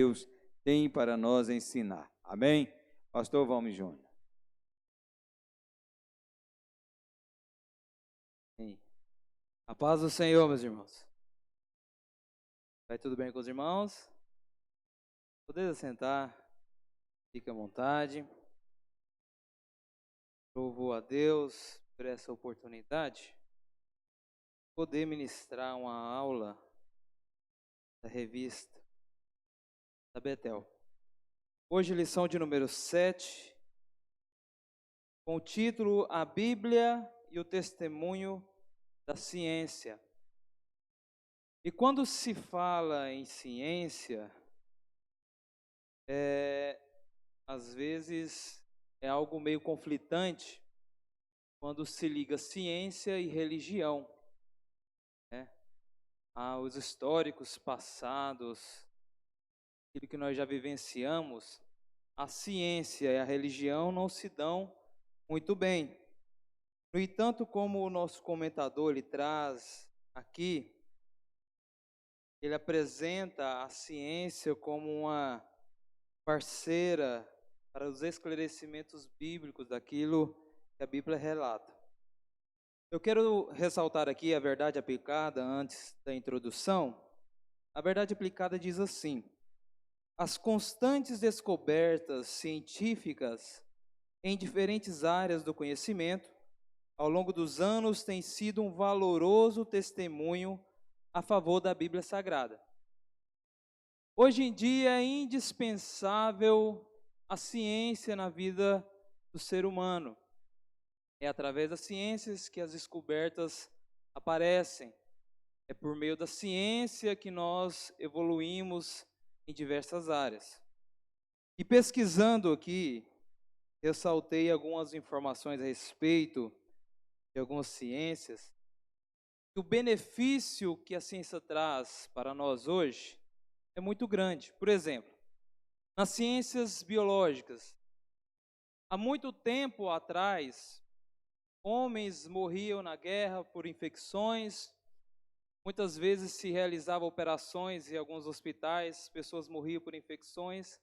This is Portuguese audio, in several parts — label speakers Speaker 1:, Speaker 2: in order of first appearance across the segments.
Speaker 1: Deus tem para nós ensinar. Amém? Pastor Valmir Júnior.
Speaker 2: A paz do Senhor, meus irmãos. Vai tudo bem com os irmãos? Poder assentar, fique à vontade. Louvo a Deus por essa oportunidade, poder ministrar uma aula da revista da Betel. Hoje, lição de número 7, com o título A Bíblia e o Testemunho da Ciência. E quando se fala em ciência, às vezes é algo meio conflitante quando se liga ciência e religião, né? Os históricos passados, aquilo que nós já vivenciamos, a ciência e a religião não se dão muito bem. No entanto, como o nosso comentador ele traz aqui, ele apresenta a ciência como uma parceira para os esclarecimentos bíblicos daquilo que a Bíblia relata. Eu quero ressaltar aqui a verdade aplicada antes da introdução. A verdade aplicada diz assim: as constantes descobertas científicas em diferentes áreas do conhecimento, ao longo dos anos, têm sido um valoroso testemunho a favor da Bíblia Sagrada. Hoje em dia é indispensável a ciência na vida do ser humano. É através das ciências que as descobertas aparecem. É por meio da ciência que nós evoluímos em diversas áreas. E pesquisando aqui, ressaltei algumas informações a respeito de algumas ciências. O benefício que a ciência traz para nós hoje é muito grande. Por exemplo, nas ciências biológicas, há muito tempo atrás, homens morriam na guerra por infecções, muitas vezes se realizavam operações em alguns hospitais, pessoas morriam por infecções,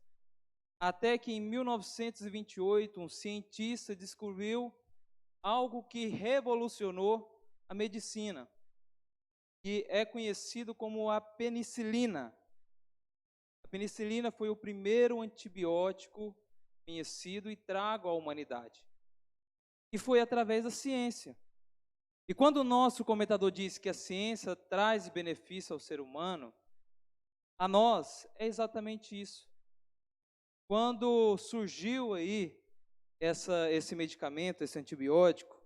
Speaker 2: até que em 1928 um cientista descobriu algo que revolucionou a medicina, que é conhecido como a penicilina. A penicilina foi o primeiro antibiótico conhecido e trago à humanidade. E foi através da ciência. E quando o nosso comentador diz que a ciência traz benefício ao ser humano, a nós é exatamente isso. Quando surgiu aí esse medicamento, esse antibiótico,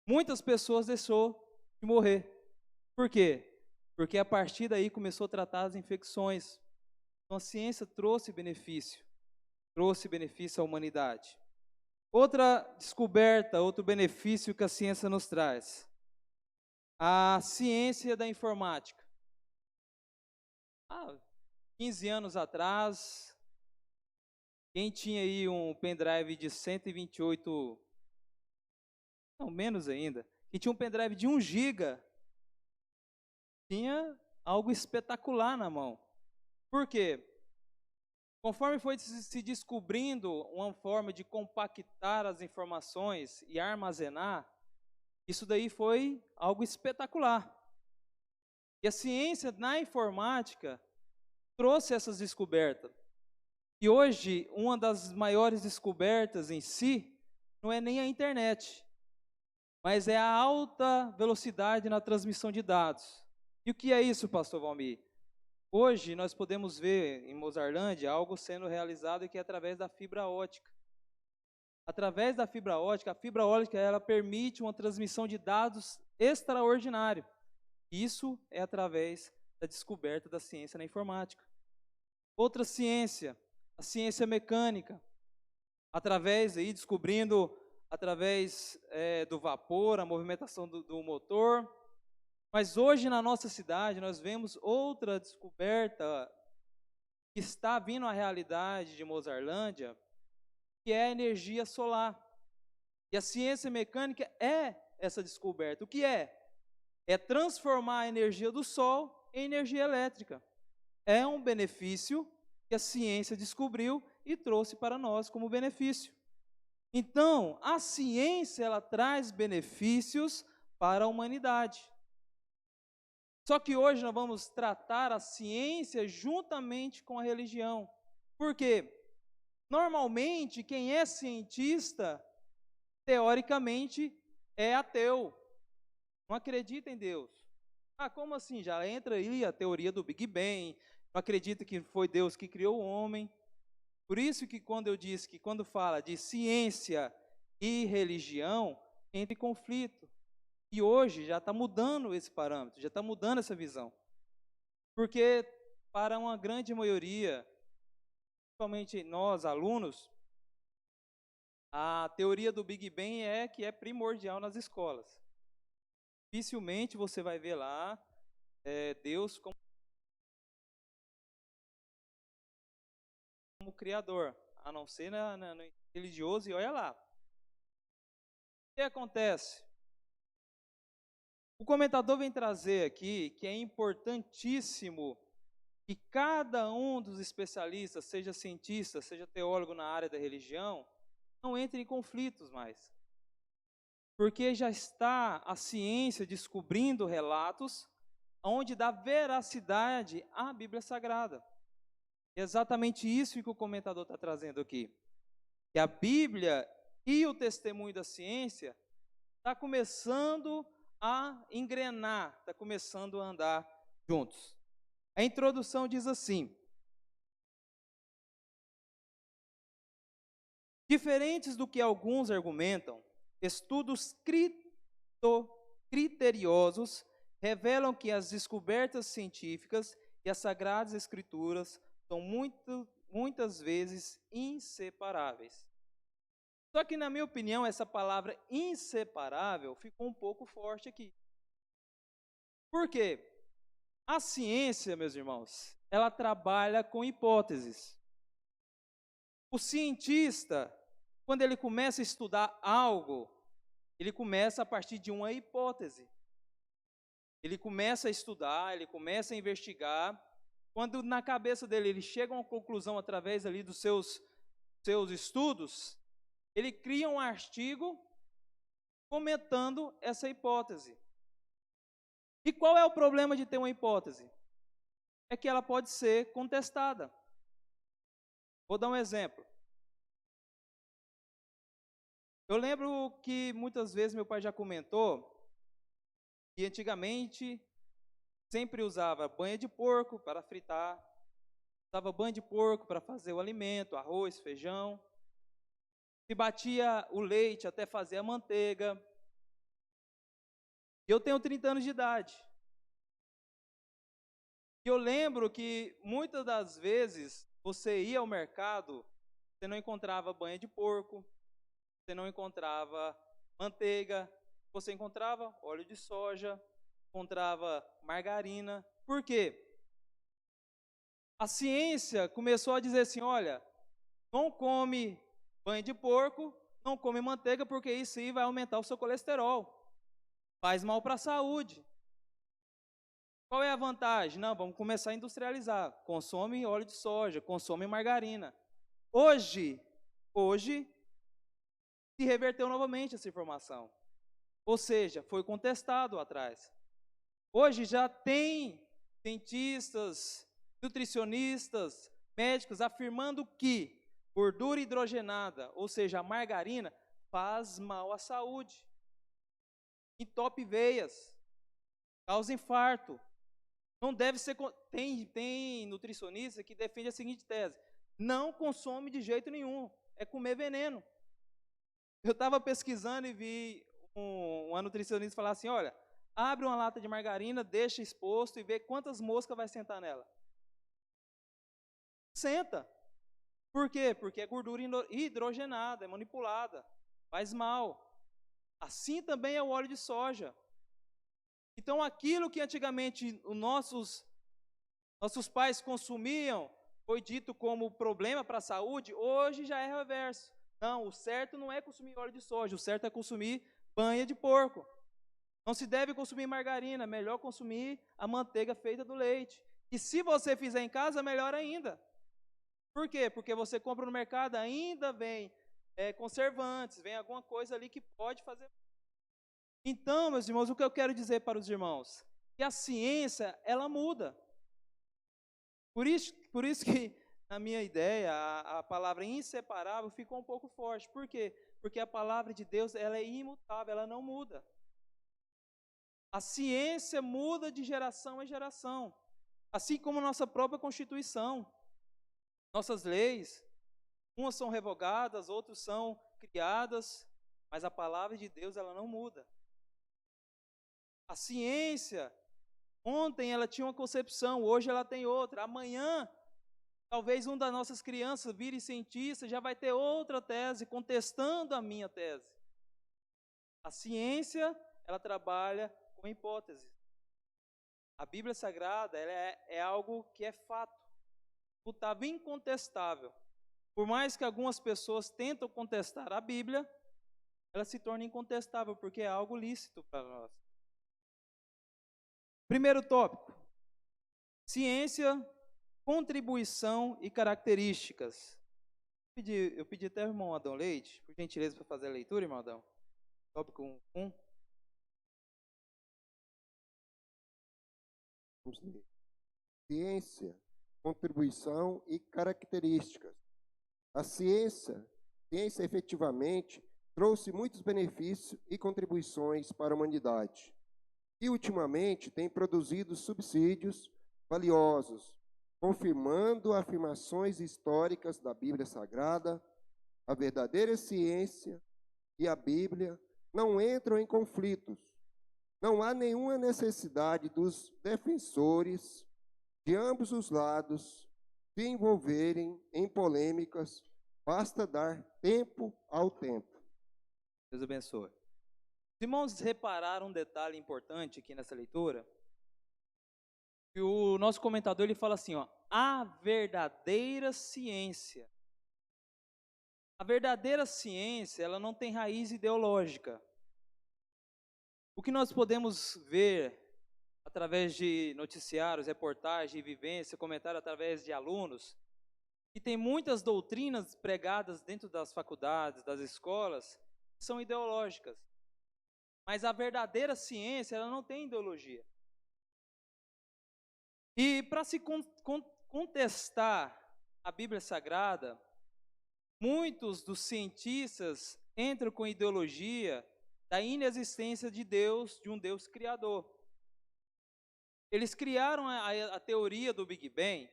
Speaker 2: muitas pessoas deixou de morrer. Por quê? Porque a partir daí começou a tratar as infecções. Então a ciência trouxe benefício à humanidade. Outra descoberta, outro benefício que a ciência nos traz, a ciência da informática. 15 anos atrás, quem tinha aí um pendrive de 128, não, menos ainda, quem tinha um pendrive de 1 giga, tinha algo espetacular na mão. Por quê? Conforme foi se descobrindo uma forma de compactar as informações e armazenar, isso daí foi algo espetacular. E a ciência na informática trouxe essas descobertas. E hoje, uma das maiores descobertas em si, não é nem a internet, mas é a alta velocidade na transmissão de dados. E o que é isso, pastor Valmir? Hoje nós podemos ver em Mozarlândia algo sendo realizado que é através da fibra ótica. Através da fibra ótica, a fibra ótica ela permite uma transmissão de dados extraordinário. Isso é através da descoberta da ciência na informática. Outra ciência, a ciência mecânica, descobrindo através do vapor, a movimentação do motor. Mas hoje na nossa cidade nós vemos outra descoberta que está vindo à realidade de Mozarlândia, que é a energia solar. E a ciência mecânica é essa descoberta. O que é? É transformar a energia do sol em energia elétrica. é um benefício que a ciência descobriu e trouxe para nós como benefício. Então, a ciência, ela traz benefícios para a humanidade. Só que hoje nós vamos tratar a ciência juntamente com a religião. Por quê? Normalmente, quem é cientista, teoricamente, é ateu. Não acredita em Deus. Ah, como assim? Já entra aí a teoria do Big Bang, não acredita que foi Deus que criou o homem. Por isso que quando eu disse que quando fala de ciência e religião, entra em conflito. E hoje já está mudando esse parâmetro, já está mudando essa visão. Porque para uma grande maioria, principalmente nós, alunos, a teoria do Big Bang é que é primordial nas escolas. Dificilmente você vai ver lá Deus como criador, a não ser no religioso, e olha lá. O que acontece? O comentador vem trazer aqui que é importantíssimo que cada um dos especialistas, seja cientista, seja teólogo na área da religião, não entre em conflitos mais. Porque já está a ciência descobrindo relatos onde dá veracidade à Bíblia Sagrada. É exatamente isso que o comentador está trazendo aqui. Que a Bíblia e o testemunho da ciência está começando a engrenar, está começando a andar juntos. A introdução diz assim: diferentes do que alguns argumentam, estudos criteriosos revelam que as descobertas científicas e as Sagradas Escrituras são muitas vezes inseparáveis. Só que, na minha opinião, essa palavra inseparável ficou um pouco forte aqui. Por quê? A ciência, meus irmãos, ela trabalha com hipóteses. O cientista, quando ele começa a estudar algo, ele começa a partir de uma hipótese. Ele começa a estudar, ele começa a investigar. Quando na cabeça dele ele chega a uma conclusão através ali dos seus estudos, ele cria um artigo comentando essa hipótese. E qual é o problema de ter uma hipótese? É que ela pode ser contestada. Vou dar um exemplo. Eu lembro que muitas vezes meu pai já comentou que antigamente sempre usava banha de porco para fritar, usava banha de porco para fazer o alimento, arroz, feijão, se batia o leite até fazer a manteiga. Eu tenho 30 anos de idade. E eu lembro que muitas das vezes você ia ao mercado, você não encontrava banha de porco, você não encontrava manteiga, você encontrava óleo de soja, encontrava margarina. Por quê? A ciência começou a dizer assim, olha, não come banha de porco, não come manteiga, porque isso aí vai aumentar o seu colesterol. Faz mal para a saúde. Qual é a vantagem? Não, vamos começar a industrializar. Consome óleo de soja, consome margarina. Hoje, se reverteu novamente essa informação. Ou seja, foi contestado atrás. Hoje já tem cientistas, nutricionistas, médicos afirmando que gordura hidrogenada, ou seja, a margarina, faz mal à saúde. Entope veias, causa infarto. Não deve ser. Tem nutricionista que defende a seguinte tese: não consome de jeito nenhum, é comer veneno. Eu estava pesquisando e vi uma nutricionista falar assim: olha, abre uma lata de margarina, deixa exposto e vê quantas moscas vai sentar nela. Senta. Por quê? Porque é gordura hidrogenada, é manipulada, faz mal. Assim também é o óleo de soja. Então, aquilo que antigamente os nossos pais consumiam, foi dito como problema para a saúde, hoje já é reverso. Não, o certo não é consumir óleo de soja, o certo é consumir banha de porco. Não se deve consumir margarina, é melhor consumir a manteiga feita do leite. E se você fizer em casa, melhor ainda. Por quê? Porque você compra no mercado, ainda vem conservantes, vem alguma coisa ali que pode fazer. Então, meus irmãos, o que eu quero dizer para os irmãos? Que a ciência, ela muda. Por isso que, na minha ideia, a palavra inseparável ficou um pouco forte. Por quê? Porque a palavra de Deus, ela é imutável, ela não muda. A ciência muda de geração em geração, assim como nossa própria Constituição. Nossas leis, umas são revogadas, outras são criadas, mas a palavra de Deus, ela não muda. A ciência, ontem ela tinha uma concepção, hoje ela tem outra. Amanhã, talvez uma das nossas crianças vire cientista, já vai ter outra tese contestando a minha tese. A ciência, ela trabalha com hipóteses. A Bíblia Sagrada, ela é algo que é fato, imutável, incontestável. Por mais que algumas pessoas tentam contestar a Bíblia, ela se torna incontestável, porque é algo lícito para nós. Primeiro tópico: ciência, contribuição e características. Eu pedi até ao irmão Adão Leite, por gentileza, para fazer a leitura, irmão Adão. Tópico 1.
Speaker 3: Vamos ler. Ciência, contribuição e características. A ciência efetivamente trouxe muitos benefícios e contribuições para a humanidade. E ultimamente tem produzido subsídios valiosos, confirmando afirmações históricas da Bíblia Sagrada. A verdadeira ciência e a Bíblia não entram em conflitos. Não há nenhuma necessidade dos defensores de ambos os lados se envolverem em polêmicas, basta dar tempo ao tempo.
Speaker 2: Deus abençoe. Os irmãos repararam um detalhe importante aqui nessa leitura? Que o nosso comentador ele fala assim, a verdadeira ciência. A verdadeira ciência, ela não tem raiz ideológica. O que nós podemos ver através de noticiários, reportagens, vivência, comentário através de alunos, que tem muitas doutrinas pregadas dentro das faculdades, das escolas, que são ideológicas. Mas a verdadeira ciência, ela não tem ideologia. E para se contestar a Bíblia Sagrada, muitos dos cientistas entram com ideologia da inexistência de Deus, de um Deus criador. Eles criaram a teoria do Big Bang,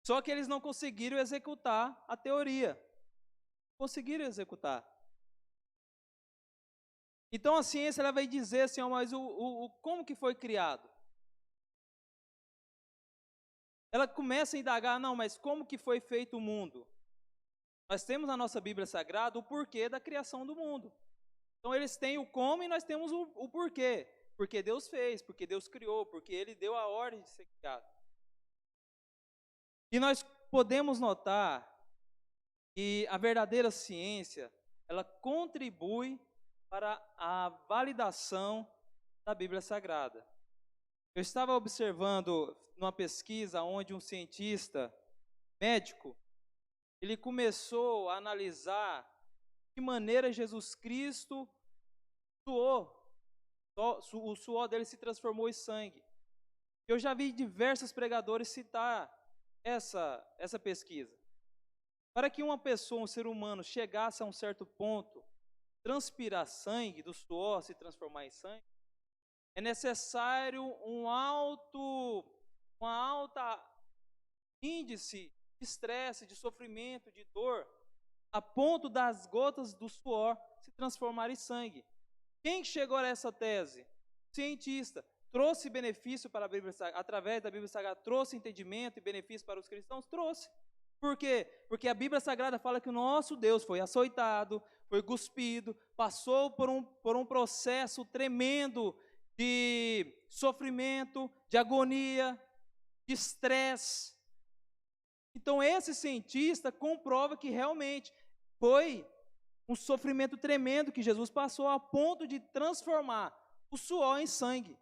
Speaker 2: só que eles não conseguiram executar a teoria. Conseguiram executar. Então a ciência ela vai dizer assim, mas como que foi criado? Ela começa a indagar, não, mas como que foi feito o mundo? Nós temos na nossa Bíblia Sagrada o porquê da criação do mundo. Então eles têm o como e nós temos o porquê. Porque Deus fez, porque Deus criou, porque Ele deu a ordem de ser criado. E nós podemos notar que a verdadeira ciência, ela contribui para a validação da Bíblia Sagrada. Eu estava observando numa pesquisa onde um cientista médico, ele começou a analisar de que maneira Jesus Cristo suou. O suor dele se transformou em sangue. Eu já vi diversos pregadores citar essa pesquisa. Para que uma pessoa, um ser humano, chegasse a um certo ponto, transpirar sangue, do suor se transformar em sangue, é necessário um alta índice de estresse, de sofrimento, de dor, a ponto das gotas do suor se transformarem em sangue. Quem chegou a essa tese? Cientista. Trouxe benefício para a Bíblia Sagrada, através da Bíblia Sagrada, trouxe entendimento e benefício para os cristãos? Trouxe. Por quê? Porque a Bíblia Sagrada fala que o nosso Deus foi açoitado, foi cuspido, passou por um processo tremendo de sofrimento, de agonia, de estresse. Então esse cientista comprova que realmente foi um sofrimento tremendo que Jesus passou a ponto de transformar o suor em sangue.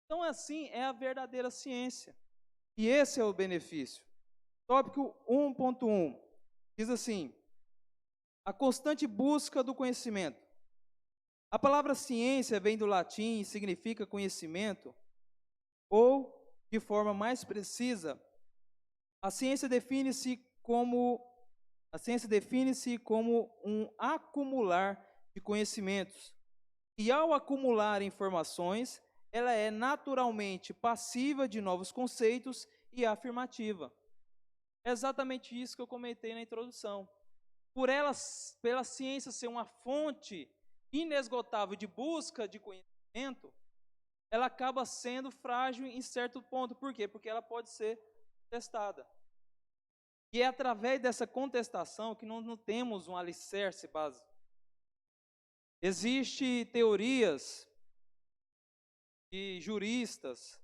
Speaker 2: Então, assim, é a verdadeira ciência. E esse é o benefício. Tópico 1.1 diz assim: a constante busca do conhecimento. A palavra ciência vem do latim e significa conhecimento, ou, de forma mais precisa, a ciência define-se como um acumular de conhecimentos. E ao acumular informações, ela é naturalmente passiva de novos conceitos e afirmativa. É exatamente isso que eu comentei na introdução. Pela ciência ser uma fonte inesgotável de busca de conhecimento, ela acaba sendo frágil em certo ponto. Por quê? Porque ela pode ser testada. E é através dessa contestação que nós não temos um alicerce básico. Existem teorias de juristas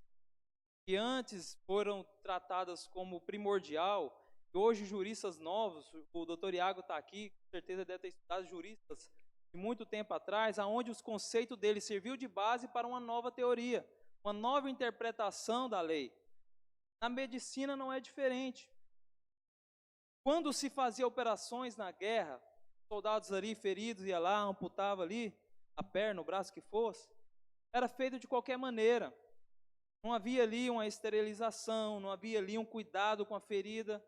Speaker 2: que antes foram tratadas como primordial, e hoje juristas novos, o doutor Iago está aqui, com certeza deve ter estudado juristas de muito tempo atrás, aonde os conceitos dele serviu de base para uma nova teoria, uma nova interpretação da lei. Na medicina não é diferente. Quando se fazia operações na guerra, soldados ali feridos, ia lá, amputava ali a perna, o braço que fosse, era feito de qualquer maneira. Não havia ali uma esterilização, não havia ali um cuidado com a ferida.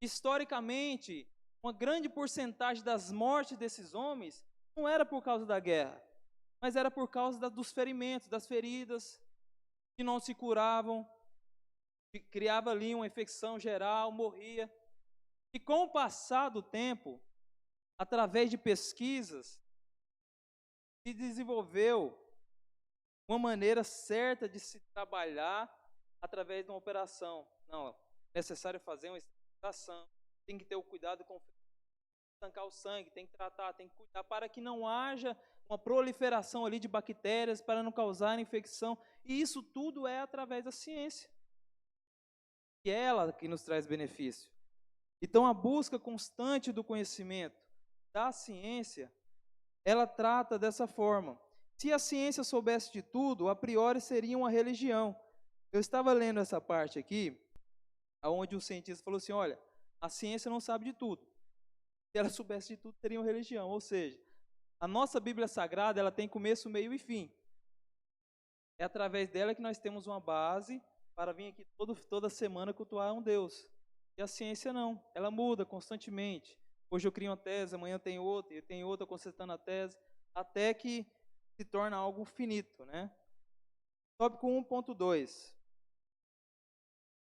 Speaker 2: Historicamente, uma grande porcentagem das mortes desses homens não era por causa da guerra, mas era por causa dos ferimentos, das feridas que não se curavam, que criava ali uma infecção geral, morria. E com o passar do tempo, através de pesquisas, se desenvolveu uma maneira certa de se trabalhar através de uma operação. Não, é necessário fazer uma esterilização, tem que ter o cuidado com estancar o sangue, tem que tratar, tem que cuidar para que não haja uma proliferação ali de bactérias, para não causar infecção. E isso tudo é através da ciência. E é ela que nos traz benefício. Então, a busca constante do conhecimento da ciência, ela trata dessa forma. Se a ciência soubesse de tudo, a priori seria uma religião. Eu estava lendo essa parte aqui, onde o cientista falou assim, olha, a ciência não sabe de tudo. Se ela soubesse de tudo, seria uma religião. Ou seja, a nossa Bíblia Sagrada, ela tem começo, meio e fim. É através dela que nós temos uma base para vir aqui toda semana cultuar um Deus. E a ciência não, ela muda constantemente. Hoje eu crio uma tese, amanhã tem outra, e tem outra consertando a tese, até que se torna algo finito, né? Tópico 1.2.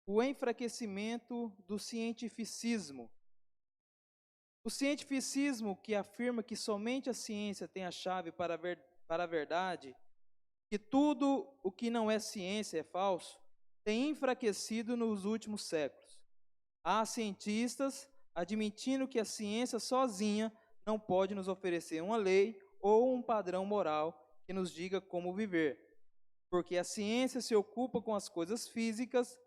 Speaker 2: O enfraquecimento do cientificismo. O cientificismo, que afirma que somente a ciência tem a chave para a verdade, que tudo o que não é ciência é falso, tem enfraquecido nos últimos séculos. Há cientistas admitindo que a ciência sozinha não pode nos oferecer uma lei ou um padrão moral que nos diga como viver, porque a ciência se ocupa com as coisas físicas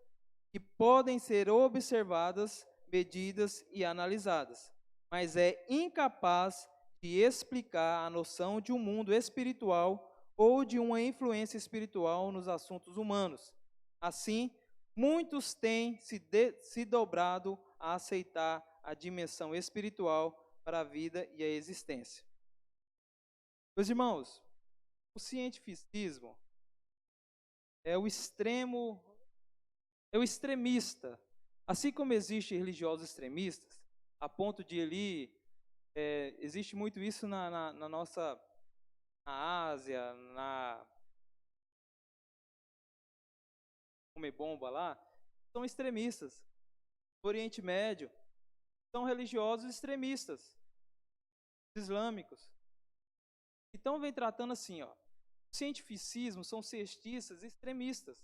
Speaker 2: que podem ser observadas, medidas e analisadas, mas é incapaz de explicar a noção de um mundo espiritual ou de uma influência espiritual nos assuntos humanos. Assim, muitos têm se dobrado a aceitar a dimensão espiritual para a vida e a existência. Meus irmãos, o cientificismo é o extremista. Assim como existem religiosos extremistas, a ponto de existe muito isso na Ásia, na Comebomba lá, são extremistas. No Oriente Médio, são religiosos extremistas, islâmicos. Então vem tratando assim, ó, o cientificismo são cientistas extremistas,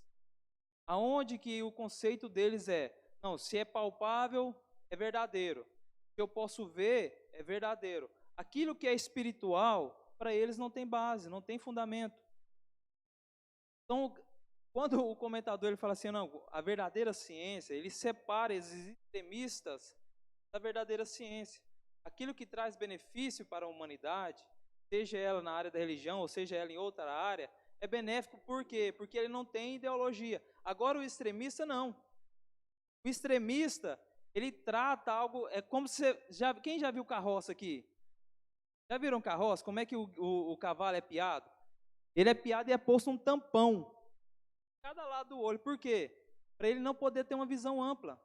Speaker 2: aonde que o conceito deles é, não, se é palpável, é verdadeiro. Se eu posso ver, é verdadeiro. Aquilo que é espiritual, para eles não tem base, não tem fundamento. Então, quando o comentador ele fala assim, não, a verdadeira ciência, ele separa esses extremistas da verdadeira ciência. Aquilo que traz benefício para a humanidade, seja ela na área da religião, ou seja ela em outra área, é benéfico por quê? Porque ele não tem ideologia. Agora o extremista não. O extremista, ele trata algo, é como se, quem já viu carroça aqui? Já viram carroça? Como é que o cavalo é piado? Ele é piado e é posto um tampão cada lado do olho. Por quê? Para ele não poder ter uma visão ampla.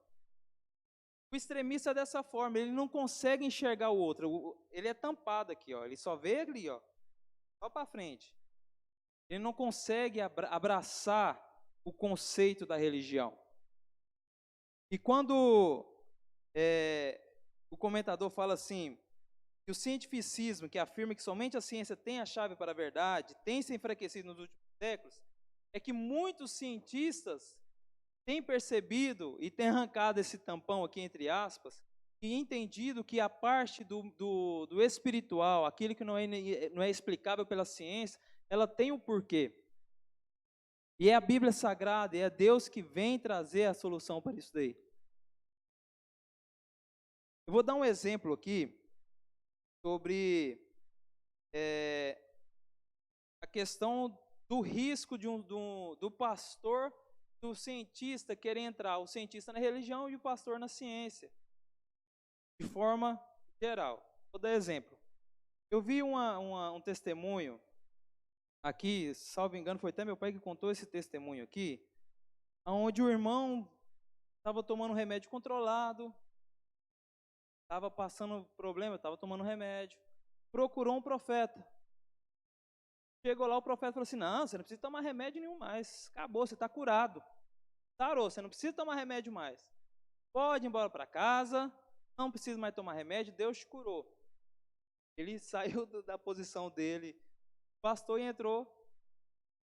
Speaker 2: O extremista é dessa forma, ele não consegue enxergar o outro. Ele é tampado aqui, ó. Ele só vê ali, ó, só para frente. Ele não consegue abraçar o conceito da religião. E quando o comentador fala assim, que o cientificismo, que afirma que somente a ciência tem a chave para a verdade, tem se enfraquecido nos últimos séculos, é que muitos cientistas têm percebido e têm arrancado esse tampão aqui, entre aspas, e entendido que a parte do espiritual, aquilo que não é explicável pela ciência, ela tem um porquê. E é a Bíblia Sagrada, é Deus que vem trazer a solução para isso daí. Eu vou dar um exemplo aqui sobre a questão do risco do pastor, do cientista querer entrar, o cientista na religião e o pastor na ciência, de forma geral. Vou dar exemplo. Eu vi um testemunho aqui, salvo engano, foi até meu pai que contou esse testemunho aqui, onde o irmão estava tomando remédio controlado, estava passando problema, estava tomando remédio, procurou um profeta. Chegou lá, o profeta falou assim, não, você não precisa tomar remédio nenhum mais, acabou, você está curado. Sarou, você não precisa tomar remédio mais. Pode ir embora para casa, não precisa mais tomar remédio, Deus te curou. Ele saiu da posição dele, pastor, e entrou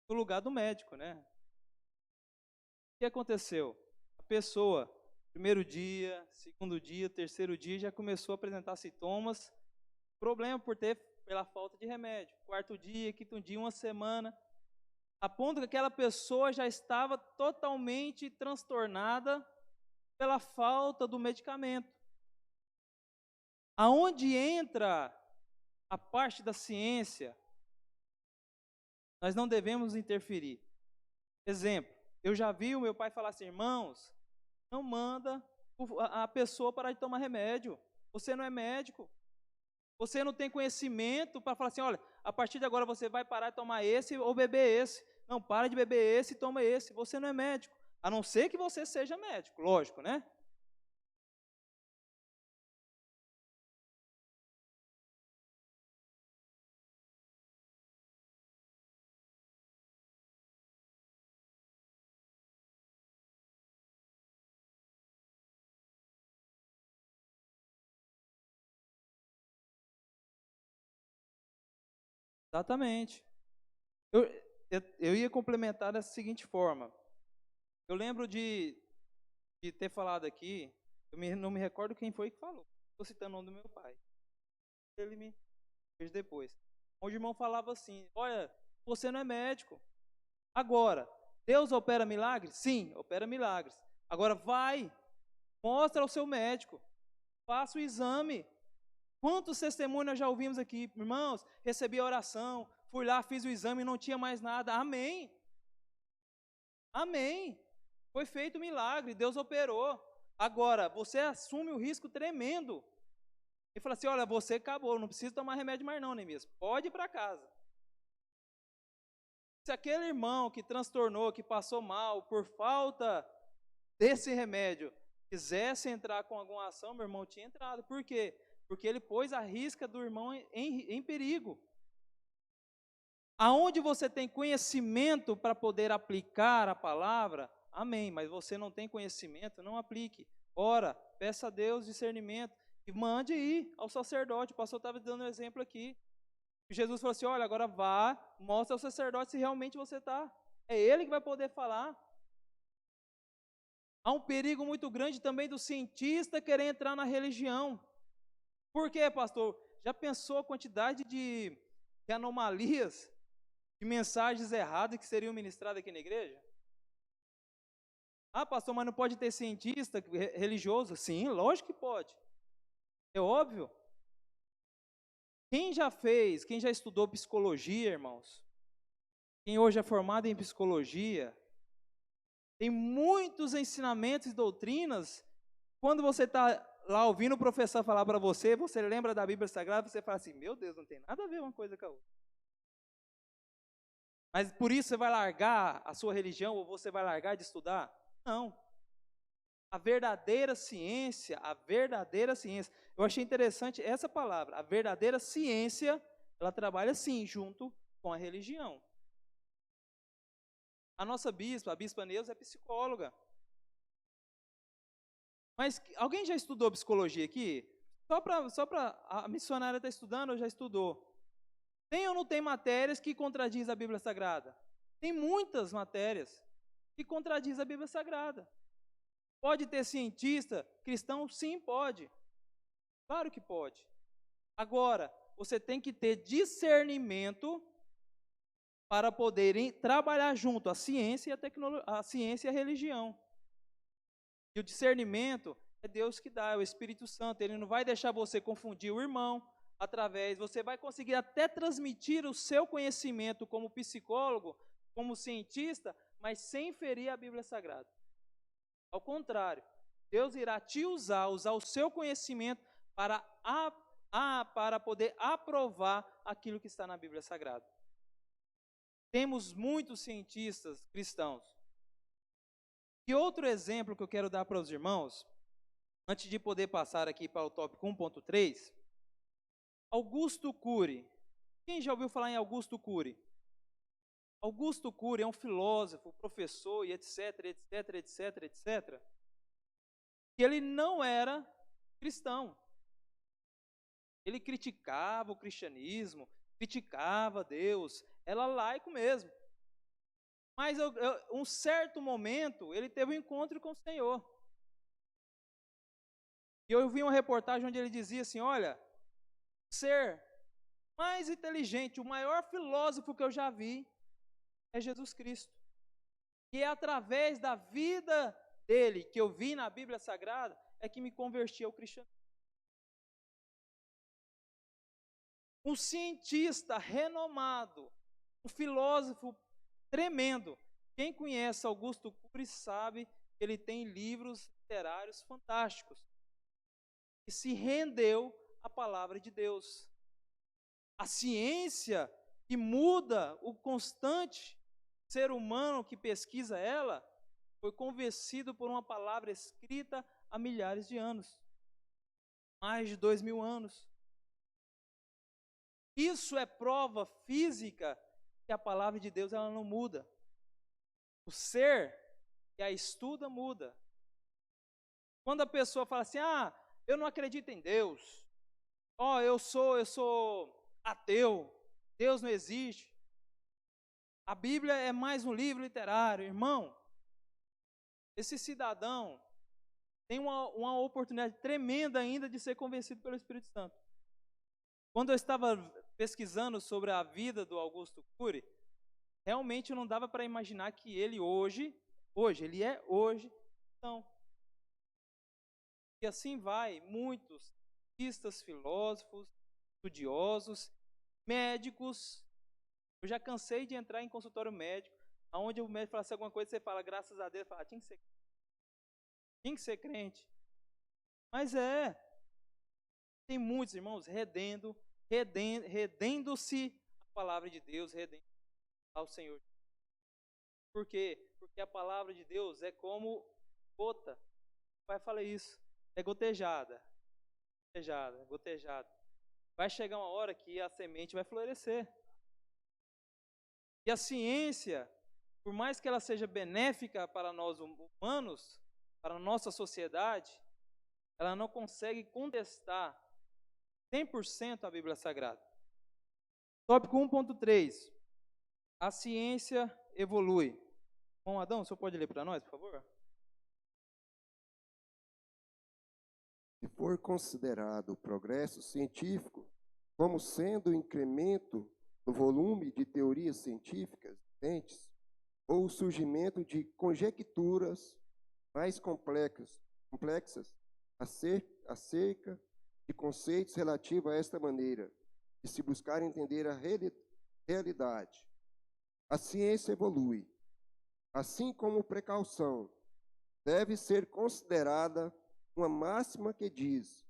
Speaker 2: no lugar do médico, né? O que aconteceu? A pessoa, primeiro dia, segundo dia, terceiro dia, já começou a apresentar sintomas, problema pela falta de remédio. Quarto dia, quinto dia, uma semana, a ponto que aquela pessoa já estava totalmente transtornada pela falta do medicamento. Aonde entra a parte da ciência, nós não devemos interferir. Exemplo, eu já vi o meu pai falar assim, irmãos, não manda a pessoa parar de tomar remédio. Você não é médico. Você não tem conhecimento para falar assim, olha, a partir de agora você vai parar de tomar esse ou beber esse. Não, para de beber esse e toma esse. Você não é médico. A não ser que você seja médico, lógico, né? Exatamente. Eu ia complementar da seguinte forma. Eu lembro de ter falado aqui, não me recordo quem foi que falou. Estou citando o nome do meu pai. Ele me fez depois. Onde o irmão falava assim, olha, você não é médico. Agora, Deus opera milagres? Sim, opera milagres. Agora vai, mostra ao seu médico, faça o exame. Quantos testemunhos nós já ouvimos aqui? Irmãos, recebi a oração, fui lá, fiz o exame e não tinha mais nada. Amém. Amém. Foi feito o milagre, Deus operou. Agora, você assume o risco tremendo. E fala assim, olha, você acabou, não precisa tomar remédio mais não, nem mesmo. Pode ir para casa. Se aquele irmão que transtornou, que passou mal por falta desse remédio, quisesse entrar com alguma ação, meu irmão tinha entrado. Por quê? Porque ele pôs a risca do irmão em perigo. Aonde você tem conhecimento para poder aplicar a palavra, amém, mas você não tem conhecimento, não aplique. Ora, peça a Deus discernimento e mande ir ao sacerdote. O pastor estava dando um exemplo aqui. Jesus falou assim, olha, agora vá, mostra ao sacerdote se realmente você está. É ele que vai poder falar. Há um perigo muito grande também do cientista querer entrar na religião. Por quê, pastor? Já pensou a quantidade de anomalias, de mensagens erradas que seriam ministradas aqui na igreja? Ah, pastor, mas não pode ter cientista religioso? Sim, lógico que pode. É óbvio. Quem já estudou psicologia, irmãos? quem hoje é formado em psicologia, tem muitos ensinamentos e doutrinas. Quando você está lá ouvindo o professor falar para você, você lembra da Bíblia Sagrada, você fala assim, meu Deus, não tem nada a ver uma coisa com a outra. Mas por isso você vai largar a sua religião ou você vai largar de estudar? Não. A verdadeira ciência, eu achei interessante essa palavra, a verdadeira ciência, ela trabalha sim junto com a religião. A nossa bispa, a bispa Neuza, é psicóloga. Mas alguém já estudou psicologia aqui? Só para a missionária estar estudando ou já estudou? Tem ou não tem matérias que contradizem a Bíblia Sagrada? Tem muitas matérias que contradizem a Bíblia Sagrada. Pode ter cientista cristão? Sim, pode. Claro que pode. Agora, você tem que ter discernimento para poder trabalhar junto a ciência e a tecnologia, a ciência e a religião. E o discernimento é Deus que dá, é o Espírito Santo. Ele não vai deixar você confundir o irmão você vai conseguir até transmitir o seu conhecimento como psicólogo, como cientista, mas sem ferir a Bíblia Sagrada. Ao contrário, Deus irá te usar o seu conhecimento para poder aprovar aquilo que está na Bíblia Sagrada. Temos muitos cientistas cristãos. E outro exemplo que eu quero dar para os irmãos, antes de poder passar aqui para o tópico 1.3, Augusto Cury. Quem já ouviu falar em Augusto Cury? Augusto Cury é um filósofo, professor e etc. Que ele não era cristão. Ele criticava o cristianismo, criticava Deus, era laico mesmo. Mas um certo momento, ele teve um encontro com o Senhor. E eu vi uma reportagem onde ele dizia assim, olha, ser mais inteligente, o maior filósofo que eu já vi é Jesus Cristo. E é através da vida dele, que eu vi na Bíblia Sagrada, é que me converti ao cristianismo. Um cientista renomado, um filósofo tremendo. Quem conhece Augusto Cury sabe que ele tem livros literários fantásticos. E se rendeu à palavra de Deus. A ciência que muda o constante ser humano que pesquisa ela, foi convencido por uma palavra escrita há milhares de anos. Mais de 2000 anos. Isso é prova física que a palavra de Deus ela não muda. O ser que a estuda muda. Quando a pessoa fala assim, eu não acredito em Deus. Eu sou ateu. Deus não existe. A Bíblia é mais um livro literário. Irmão, esse cidadão tem uma oportunidade tremenda ainda de ser convencido pelo Espírito Santo. Quando eu estava pesquisando sobre a vida do Augusto Cury, realmente não dava para imaginar que ele ele é hoje, então. E assim vai, muitos cientistas, filósofos, estudiosos, médicos. Eu já cansei de entrar em consultório médico, onde o médico falasse alguma coisa, você fala, graças a Deus, fala, tinha que ser crente. Mas tem muitos irmãos redendo-se a palavra de Deus, redendo ao Senhor. Por quê? Porque a palavra de Deus é como gota. O pai fala isso, é gotejada. Vai chegar uma hora que a semente vai florescer. E a ciência, por mais que ela seja benéfica para nós humanos, para a nossa sociedade, ela não consegue contestar 100% a Bíblia Sagrada. Tópico 1.3. A ciência evolui. Bom, Adão, o senhor pode ler para nós, por favor?
Speaker 3: Se for considerado o progresso científico como sendo o incremento no volume de teorias científicas existentes, ou o surgimento de conjecturas mais complexas acerca de conceitos relativos a esta maneira de se buscar entender a realidade. a ciência evolui. Assim como precaução deve ser considerada uma máxima que diz: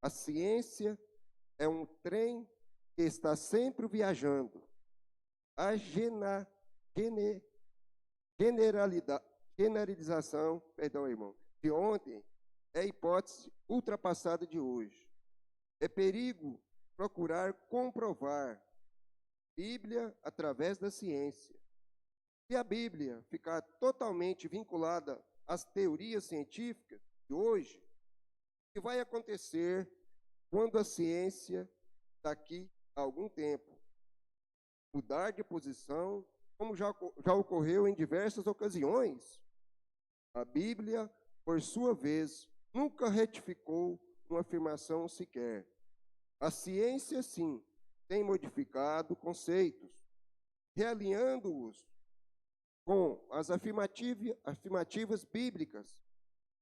Speaker 3: a ciência é um trem que está sempre viajando. A generalização, irmão, de ontem é hipótese ultrapassada de hoje. É perigo procurar comprovar Bíblia através da ciência. Se a Bíblia ficar totalmente vinculada às teorias científicas de hoje, o que vai acontecer quando a ciência, daqui a algum tempo, mudar de posição, como já ocorreu em diversas ocasiões? A Bíblia, por sua vez, nunca retificou uma afirmação sequer. A ciência, sim, tem modificado conceitos, realinhando-os com as afirmativas bíblicas.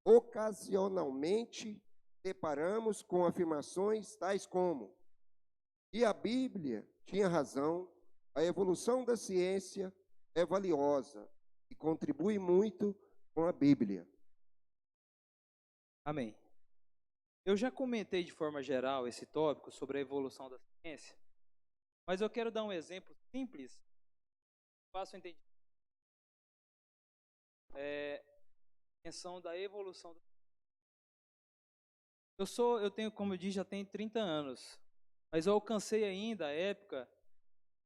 Speaker 3: Ocasionalmente, deparamos com afirmações tais como: e a Bíblia tinha razão, a evolução da ciência é valiosa e contribui muito com a Bíblia.
Speaker 2: Amém. Eu já comentei de forma geral esse tópico sobre a evolução da ciência, mas eu quero dar um exemplo simples, fácil entender. Menção da evolução da ciência. Eu tenho, como eu disse, já tenho 30 anos, mas eu alcancei ainda a época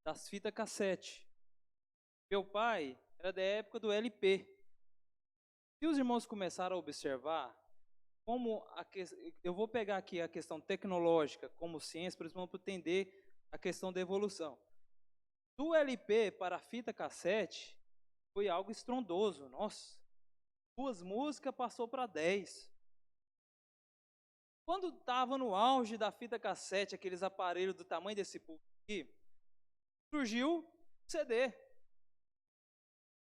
Speaker 2: das fitas cassete. Meu pai era da época do LP. Se os irmãos começaram a observar como eu vou pegar aqui a questão tecnológica como ciência, para os irmãos entender a questão da evolução. Do LP para a fita cassete foi algo estrondoso. Nossa, 2 músicas passou para 10. Quando estava no auge da fita cassete, aqueles aparelhos do tamanho desse púlpito aqui, surgiu o CD.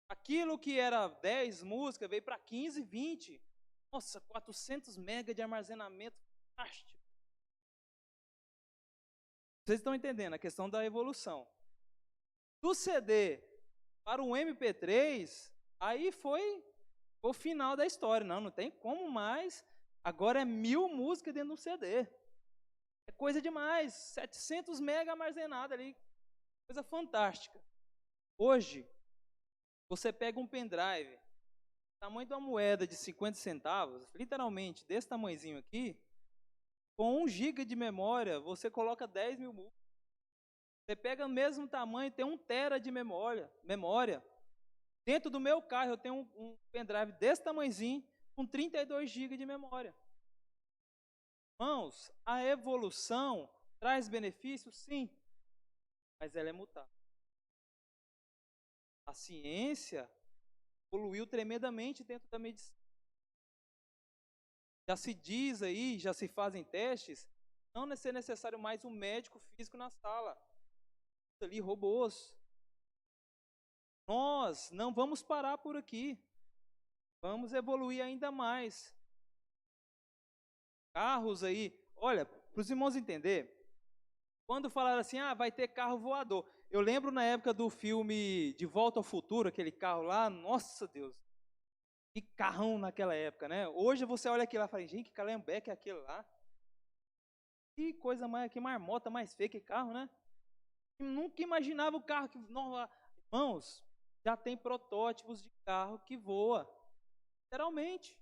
Speaker 2: Aquilo que era 10 músicas veio para 15, 20. Nossa, 400 MB de armazenamento, fantástico. Vocês estão entendendo a questão da evolução. Do CD para o MP3, aí foi o final da história. Não tem como mais. Agora é 1000 músicas dentro de um CD. É coisa demais. 700 MB armazenado ali. Coisa fantástica. Hoje, você pega um pendrive, tamanho de uma moeda de 50 centavos, literalmente desse tamanhozinho aqui, com 1 GB de memória, você coloca 10.000 músicas. Você pega o mesmo tamanho, tem 1 TB de memória. Dentro do meu carro eu tenho um pendrive desse tamanhozinho, com 32 GB de memória. Irmãos, a evolução traz benefícios? Sim, mas ela é mutável. A ciência evoluiu tremendamente dentro da medicina. Já se diz aí, já se fazem testes, não é necessário mais um médico físico na sala. Ali, robôs. Nós não vamos parar por aqui. Vamos evoluir ainda mais. Carros aí, olha, para os irmãos entenderem, quando falaram assim, vai ter carro voador. Eu lembro na época do filme De Volta ao Futuro, aquele carro lá, nossa Deus, que carrão naquela época, né? Hoje você olha aquilo lá e fala, gente, que calembeque é aquele lá? Que coisa mais, que marmota mais feia que carro, né? Eu nunca imaginava o carro que... Irmãos, já tem protótipos de carro que voa. Literalmente.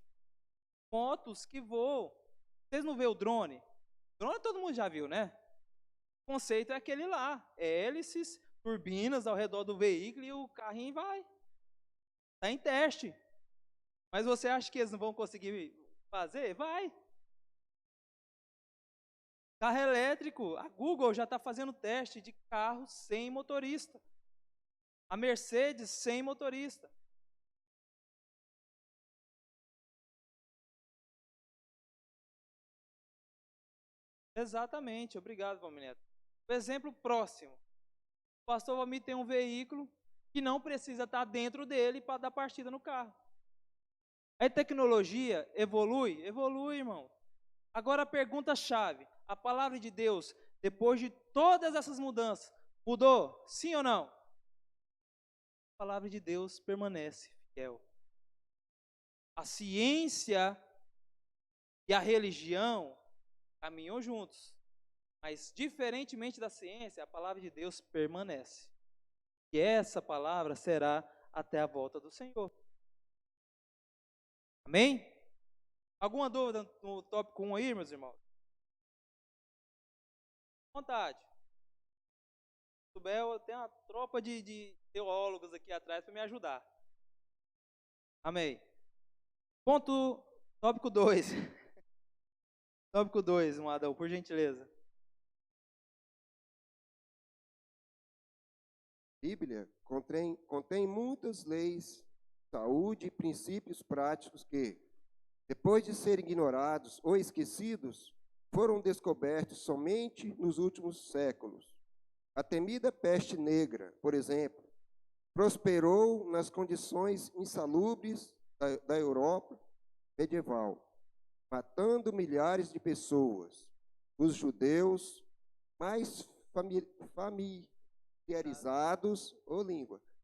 Speaker 2: Motos que voam. Vocês não vê o drone? Drone todo mundo já viu, né? O conceito é aquele lá. Hélices, turbinas ao redor do veículo e o carrinho vai. Está em teste. Mas você acha que eles não vão conseguir fazer? Vai. Carro elétrico, a Google já está fazendo teste de carro sem motorista. A Mercedes sem motorista. Exatamente, obrigado, Valmir Neto. O exemplo próximo. O pastor Valmir tem um veículo que não precisa estar dentro dele para dar partida no carro. A tecnologia evolui? Evolui, irmão. Agora a pergunta-chave. A palavra de Deus, depois de todas essas mudanças, mudou? Sim ou não? a palavra de Deus permanece fiel. A ciência e a religião caminham juntos, mas diferentemente da ciência, a palavra de Deus permanece. E essa palavra será até a volta do Senhor. Amém? Alguma dúvida no tópico 1 aí, meus irmãos? Vontade. Se souber, eu tenho uma tropa de teólogos aqui atrás para me ajudar. Amém. Tópico 2. Tópico 2, Adão, por gentileza.
Speaker 3: A Bíblia contém muitas leis, saúde e princípios práticos que, depois de serem ignorados ou esquecidos, foram descobertos somente nos últimos séculos. A temida peste negra, por exemplo, prosperou nas condições insalubres da Europa medieval, matando milhares de pessoas. Os judeus mais familiarizados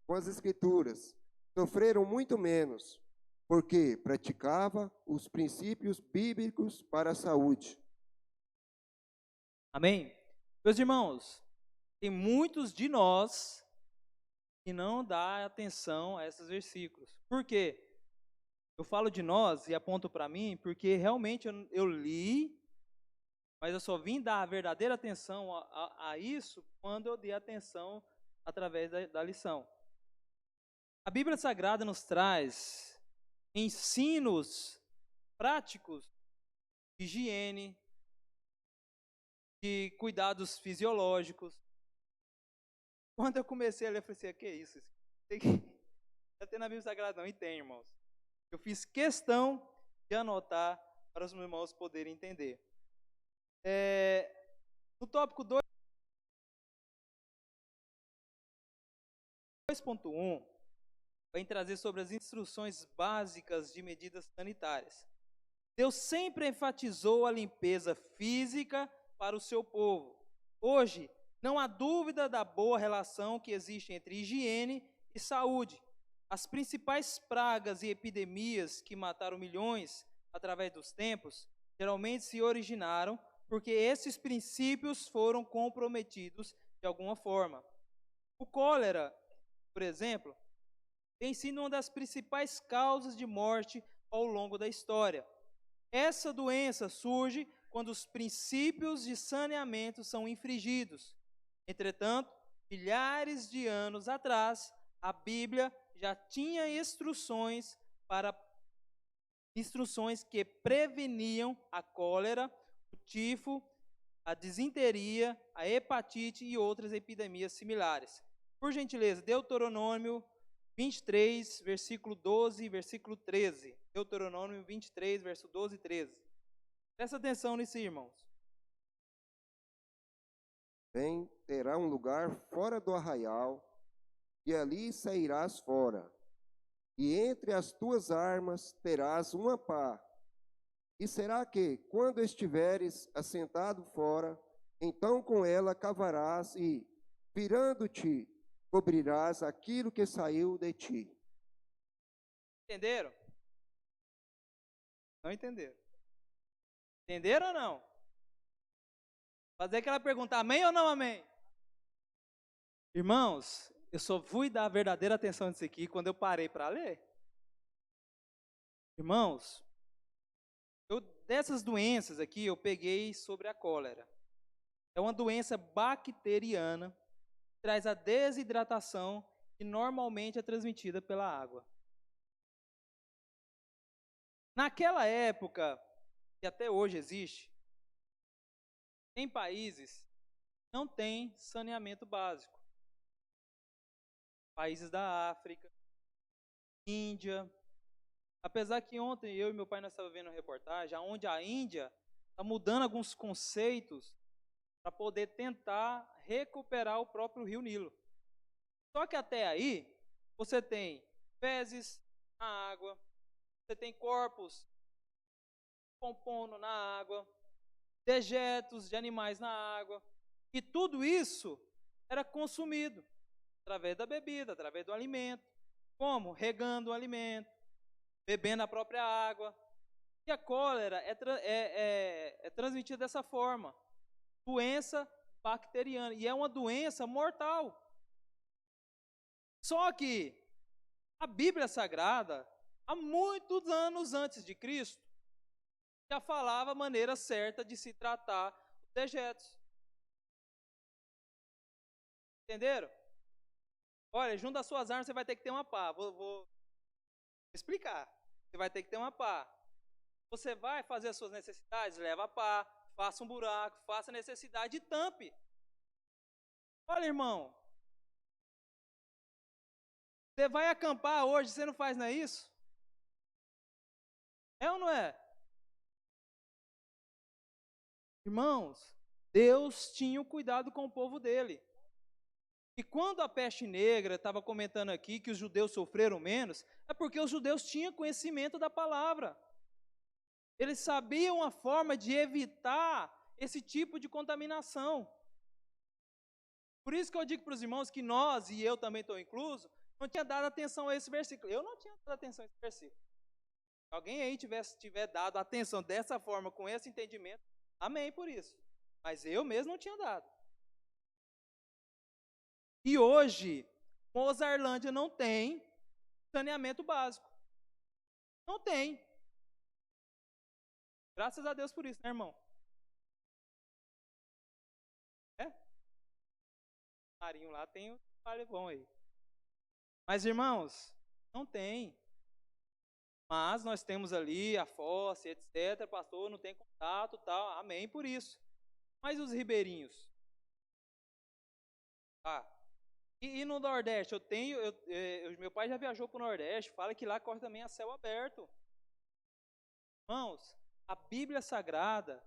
Speaker 3: com as Escrituras sofreram muito menos, porque praticava os princípios bíblicos para a saúde.
Speaker 2: Amém? Meus irmãos, tem muitos de nós que não dá atenção a esses versículos. Por quê? Eu falo de nós e aponto para mim porque realmente eu li, mas eu só vim dar a verdadeira atenção a isso quando eu dei atenção através da lição. A Bíblia Sagrada nos traz ensinos práticos de higiene, de cuidados fisiológicos. Quando eu comecei a ler, eu falei assim, que é isso? Já tem na Bíblia Sagrada? Não, e tem, irmãos. Eu fiz questão de anotar para os meus irmãos poderem entender. No tópico 2.1, vai trazer sobre as instruções básicas de medidas sanitárias. Deus sempre enfatizou a limpeza física para o seu povo. Hoje, não há dúvida da boa relação que existe entre higiene e saúde. As principais pragas e epidemias que mataram milhões através dos tempos, geralmente se originaram porque esses princípios foram comprometidos de alguma forma. O cólera, por exemplo, tem sido uma das principais causas de morte ao longo da história. Essa doença surge quando os princípios de saneamento são infringidos. Entretanto, milhares de anos atrás, a Bíblia já tinha instruções que preveniam a cólera, o tifo, a disenteria, a hepatite e outras epidemias similares. Por gentileza, Deuteronômio 23, versículo 12 e versículo 13. Deuteronômio 23, verso 12 e 13. Presta atenção nisso, irmãos.
Speaker 3: Bem, terá um lugar fora do arraial, e ali sairás fora. E entre as tuas armas terás uma pá. E será que, quando estiveres assentado fora, então com ela cavarás e, virando-te, cobrirás aquilo que saiu de ti.
Speaker 2: Entenderam? Não entenderam? Entenderam ou não? Fazer aquela pergunta, amém ou não amém? Irmãos, eu só fui dar a verdadeira atenção nisso aqui quando eu parei para ler. Irmãos, dessas doenças aqui eu peguei sobre a cólera. É uma doença bacteriana que traz a desidratação que normalmente é transmitida pela água. Naquela época, e até hoje existe, tem países que não têm saneamento básico. Países da África, Índia. Apesar que ontem eu e meu pai nós estávamos vendo uma reportagem onde a Índia está mudando alguns conceitos para poder tentar recuperar o próprio rio Nilo. Só que até aí, você tem fezes na água, você tem corpos compondo na água, dejetos de animais na água, e tudo isso era consumido. Através da bebida, através do alimento. Como? Regando o alimento, bebendo a própria água. E a cólera é transmitida dessa forma. Doença bacteriana. E é uma doença mortal. Só que a Bíblia Sagrada, há muitos anos antes de Cristo, já falava a maneira certa de se tratar os dejetos. Entenderam? Olha, junto às suas armas você vai ter que ter uma pá. Vou explicar. Você vai ter que ter uma pá. Você vai fazer as suas necessidades, leva a pá, faça um buraco, faça a necessidade e tampe. Olha, irmão. Você vai acampar hoje, você não faz, não é isso? É ou não é? Irmãos, Deus tinha o cuidado com o povo dele. E quando a peste negra, estava comentando aqui que os judeus sofreram menos, é porque os judeus tinham conhecimento da palavra. Eles sabiam a forma de evitar esse tipo de contaminação. Por isso que eu digo para os irmãos que nós, e eu também estou incluso, não tinha dado atenção a esse versículo. Eu não tinha dado atenção a esse versículo. Se alguém aí tiver dado atenção dessa forma, com esse entendimento, amém por isso. Mas eu mesmo não tinha dado. E hoje, Mozarlândia não tem saneamento básico. Não tem. Graças a Deus por isso, né, irmão? É? Marinho lá tem um trabalho bom aí. Mas, irmãos, não tem. Mas nós temos ali a fossa, etc. Pastor, não tem contato, tal. Amém por isso. Mas os ribeirinhos? Ah. E no Nordeste, meu pai já viajou para o Nordeste, fala que lá corre também a céu aberto. Irmãos, a Bíblia Sagrada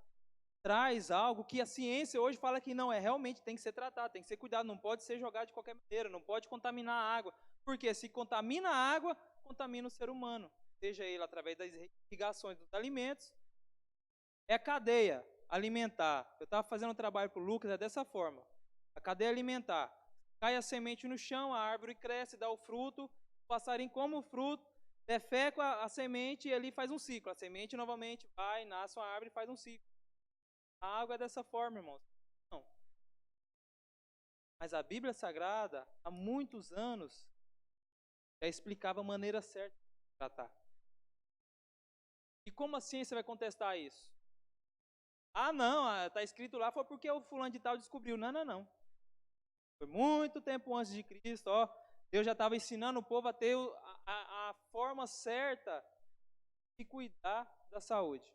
Speaker 2: traz algo que a ciência hoje fala que não, realmente tem que ser tratado, tem que ser cuidado, não pode ser jogado de qualquer maneira, não pode contaminar a água. Porque se contamina a água, contamina o ser humano. Seja ele através das irrigações dos alimentos. É a cadeia alimentar. Eu estava fazendo um trabalho para o Lucas, é dessa forma. A cadeia alimentar. Cai a semente no chão, a árvore cresce, dá o fruto, o passarinho come o fruto, defeca a semente e ali faz um ciclo. A semente novamente vai, nasce uma árvore e faz um ciclo. A água é dessa forma, irmãos. Não. Mas a Bíblia Sagrada, há muitos anos, já explicava a maneira certa de tratar. E como a ciência vai contestar isso? Ah, não, está escrito lá, foi porque o fulano de tal descobriu. Não, não, não. Foi muito tempo antes de Cristo, ó. Deus já estava ensinando o povo a ter a forma certa de cuidar da saúde.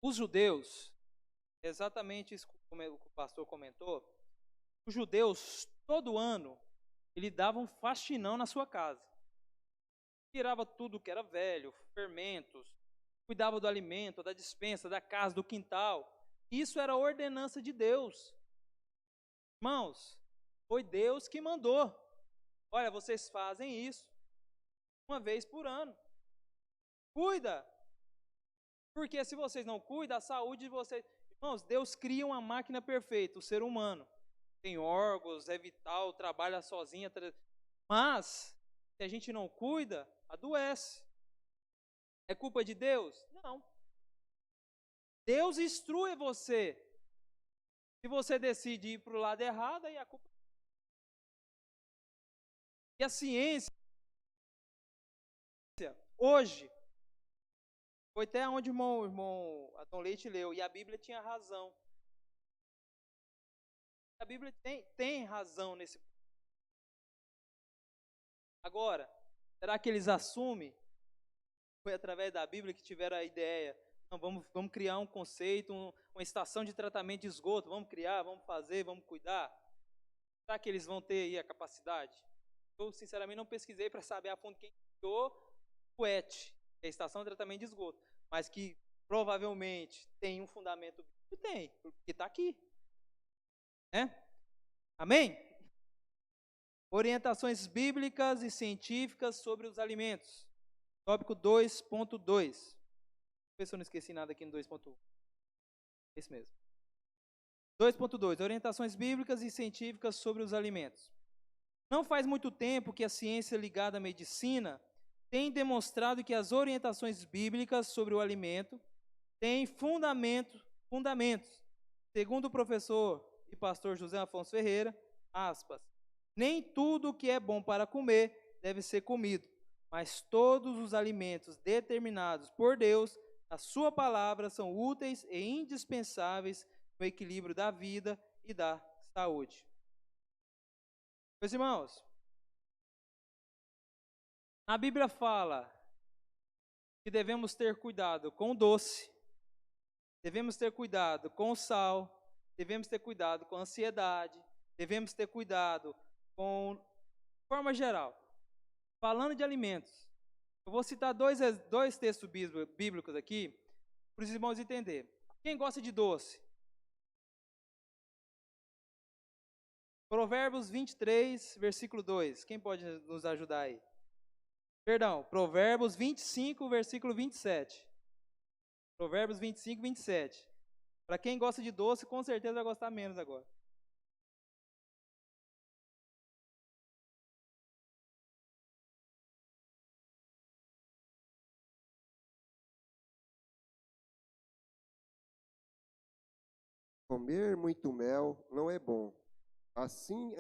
Speaker 2: Os judeus, exatamente isso que o pastor comentou, os judeus, todo ano, eles davam um faxinão na sua casa. Tirava tudo que era velho, fermentos, cuidava do alimento, da despensa, da casa, do quintal. Isso era ordenança de Deus. Irmãos, foi Deus que mandou. Olha, vocês fazem isso uma vez por ano. Cuida. Porque se vocês não cuidam, a saúde de vocês... Irmãos, Deus cria uma máquina perfeita, o ser humano. Tem órgãos, é vital, trabalha sozinho. Mas, se a gente não cuida, adoece. É culpa de Deus? Não. Deus instrui você. Se você decide ir para o lado errado, aí a culpa... E a ciência, hoje, foi até onde o irmão Adão Leite leu, e a Bíblia tinha razão. A Bíblia tem razão nesse ponto. Agora, será que eles assumem? Foi através da Bíblia que tiveram a ideia. Não, vamos criar um conceito, uma estação de tratamento de esgoto. Vamos criar, vamos fazer, vamos cuidar. Será que eles vão ter aí a capacidade? Eu, sinceramente, não pesquisei para saber a fundo quem criou o ET, que é a estação de tratamento de esgoto. Mas que provavelmente tem um fundamento bíblico, tem, porque está aqui. Né? Amém? Orientações bíblicas e científicas sobre os alimentos. Tópico 2.2. Deixa eu ver se eu não esqueci nada aqui no 2.1. Esse mesmo. 2.2. Orientações bíblicas e científicas sobre os alimentos. Não faz muito tempo que a ciência ligada à medicina tem demonstrado que as orientações bíblicas sobre o alimento têm fundamentos. Segundo o professor e pastor José Afonso Ferreira, aspas, nem tudo o que é bom para comer deve ser comido, mas todos os alimentos determinados por Deus, a sua palavra, são úteis e indispensáveis no equilíbrio da vida e da saúde. Meus irmãos, a Bíblia fala que devemos ter cuidado com o doce, devemos ter cuidado com o sal, devemos ter cuidado com a ansiedade, devemos ter cuidado com, de forma geral, falando de alimentos. Eu vou citar dois textos bíblicos aqui, para os irmãos entenderem. Quem gosta de doce? Provérbios 23, versículo 2. Quem pode nos ajudar aí? Perdão, Provérbios 25, versículo 27. Provérbios 25, 27. Para quem gosta de doce, com certeza vai gostar menos agora.
Speaker 3: Comer muito mel não é bom. Assim,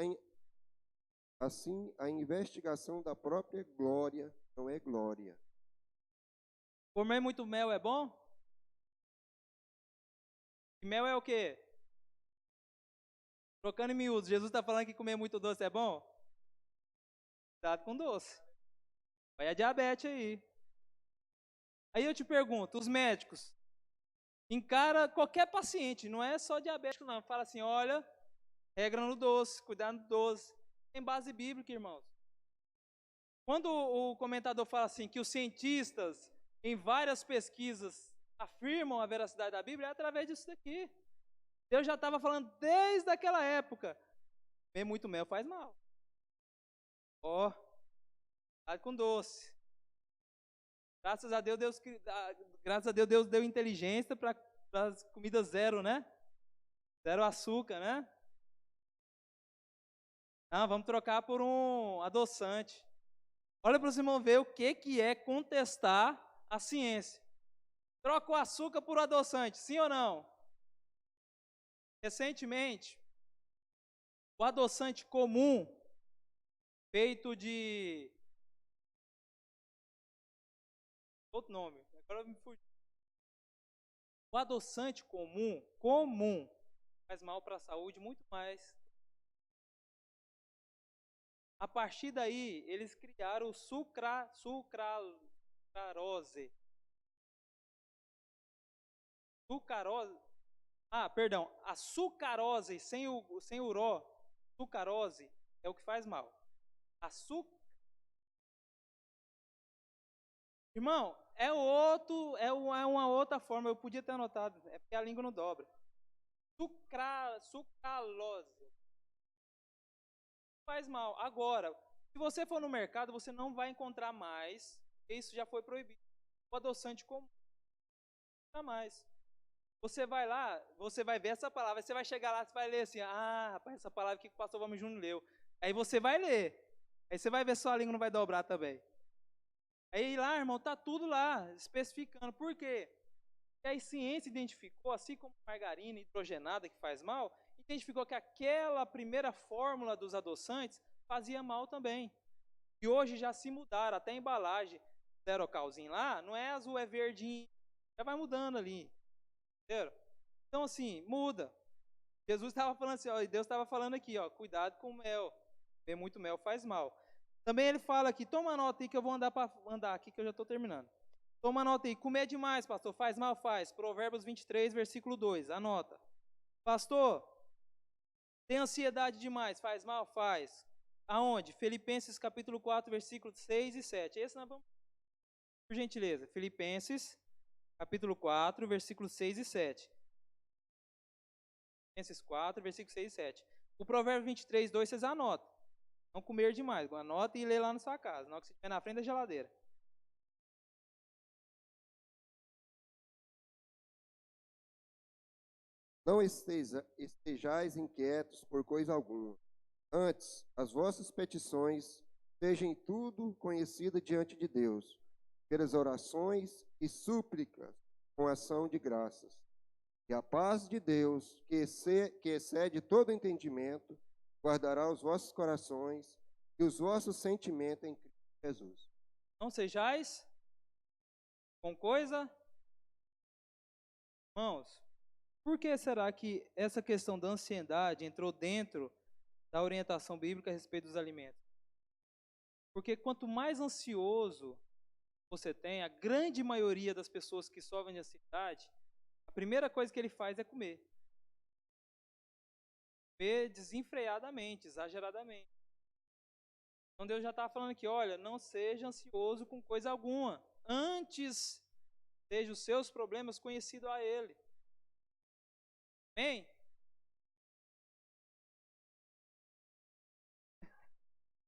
Speaker 3: a investigação da própria glória não é glória.
Speaker 2: Comer muito mel é bom? E mel é o quê? Trocando em miúdos, Jesus está falando que comer muito doce é bom? Cuidado com doce. Vai a diabetes aí. Aí eu te pergunto, os médicos, encara qualquer paciente, não é só diabético não, fala assim, olha, regra no doce, cuidado no doce. Tem base bíblica, irmãos. Quando o comentador fala assim, que os cientistas, em várias pesquisas, afirmam a veracidade da Bíblia, é através disso daqui. Deus já estava falando desde aquela época. Comer muito mel faz mal. Ó, cuidado com doce. Graças a Deus, Deus deu inteligência para as comidas zero, né? Zero açúcar, né? Não, vamos trocar por um adoçante. Olha para os irmãos ver o que é contestar a ciência. Troca o açúcar por adoçante, sim ou não? Recentemente, o adoçante comum, feito de... outro nome, agora me fugiu. O adoçante comum, faz mal para a saúde muito mais. A partir daí, eles criaram o sucralose. A sucarose sem o ró, sucarose é o que faz mal. Irmão, é uma outra forma, eu podia ter anotado, é porque a língua não dobra. Sucralose. Faz mal. Agora, se você for no mercado, você não vai encontrar mais, porque isso já foi proibido. O adoçante comum. Não mais. Você vai lá, você vai ver essa palavra, você vai chegar lá, você vai ler assim, rapaz, essa palavra que o pastor Vamos Júnior leu. Aí você vai ler. Aí você vai ver se sua língua não vai dobrar também. Aí lá, irmão, tá tudo lá, especificando. Por quê? Porque a ciência identificou, assim como margarina hidrogenada que faz mal, identificou que aquela primeira fórmula dos adoçantes fazia mal também. E hoje já se mudaram, até a embalagem zerocalzinho lá, não é azul, é verdinho. Já vai mudando ali. Entendeu? Então, assim, muda. Jesus estava falando assim, ó, e Deus estava falando aqui, ó, cuidado com o mel. Beber muito mel faz mal. Também ele fala aqui, toma nota aí que eu vou andar aqui que eu já estou terminando. Toma nota aí, comer demais, pastor, faz mal? Faz. Provérbios 23, versículo 2, anota. Pastor, tem ansiedade demais, faz mal? Faz. Aonde? Filipenses capítulo 4, versículos 6 e 7. Esse nós vamos... Por gentileza, Filipenses capítulo 4, versículos 6 e 7. Filipenses 4, versículos 6 e 7. O provérbio 23, 2, vocês anotam. Não comer demais, anota e lê lá na sua casa, na hora que você estiver na frente da geladeira.
Speaker 3: Não estejais inquietos por coisa alguma. Antes, as vossas petições sejam em tudo conhecidas diante de Deus, pelas orações e súplicas com ação de graças. E a paz de Deus, que excede todo entendimento, guardará os vossos corações e os vossos sentimentos em Cristo Jesus.
Speaker 2: Não sejais com coisa. Irmãos, por que será que essa questão da ansiedade entrou dentro da orientação bíblica a respeito dos alimentos? Porque quanto mais ansioso você tem, a grande maioria das pessoas que sofrem de ansiedade, a primeira coisa que ele faz é comer. Comer desenfreadamente, exageradamente. Então Deus já está falando aqui, olha, não seja ansioso com coisa alguma. Antes, seja os seus problemas conhecidos a Ele. Amém?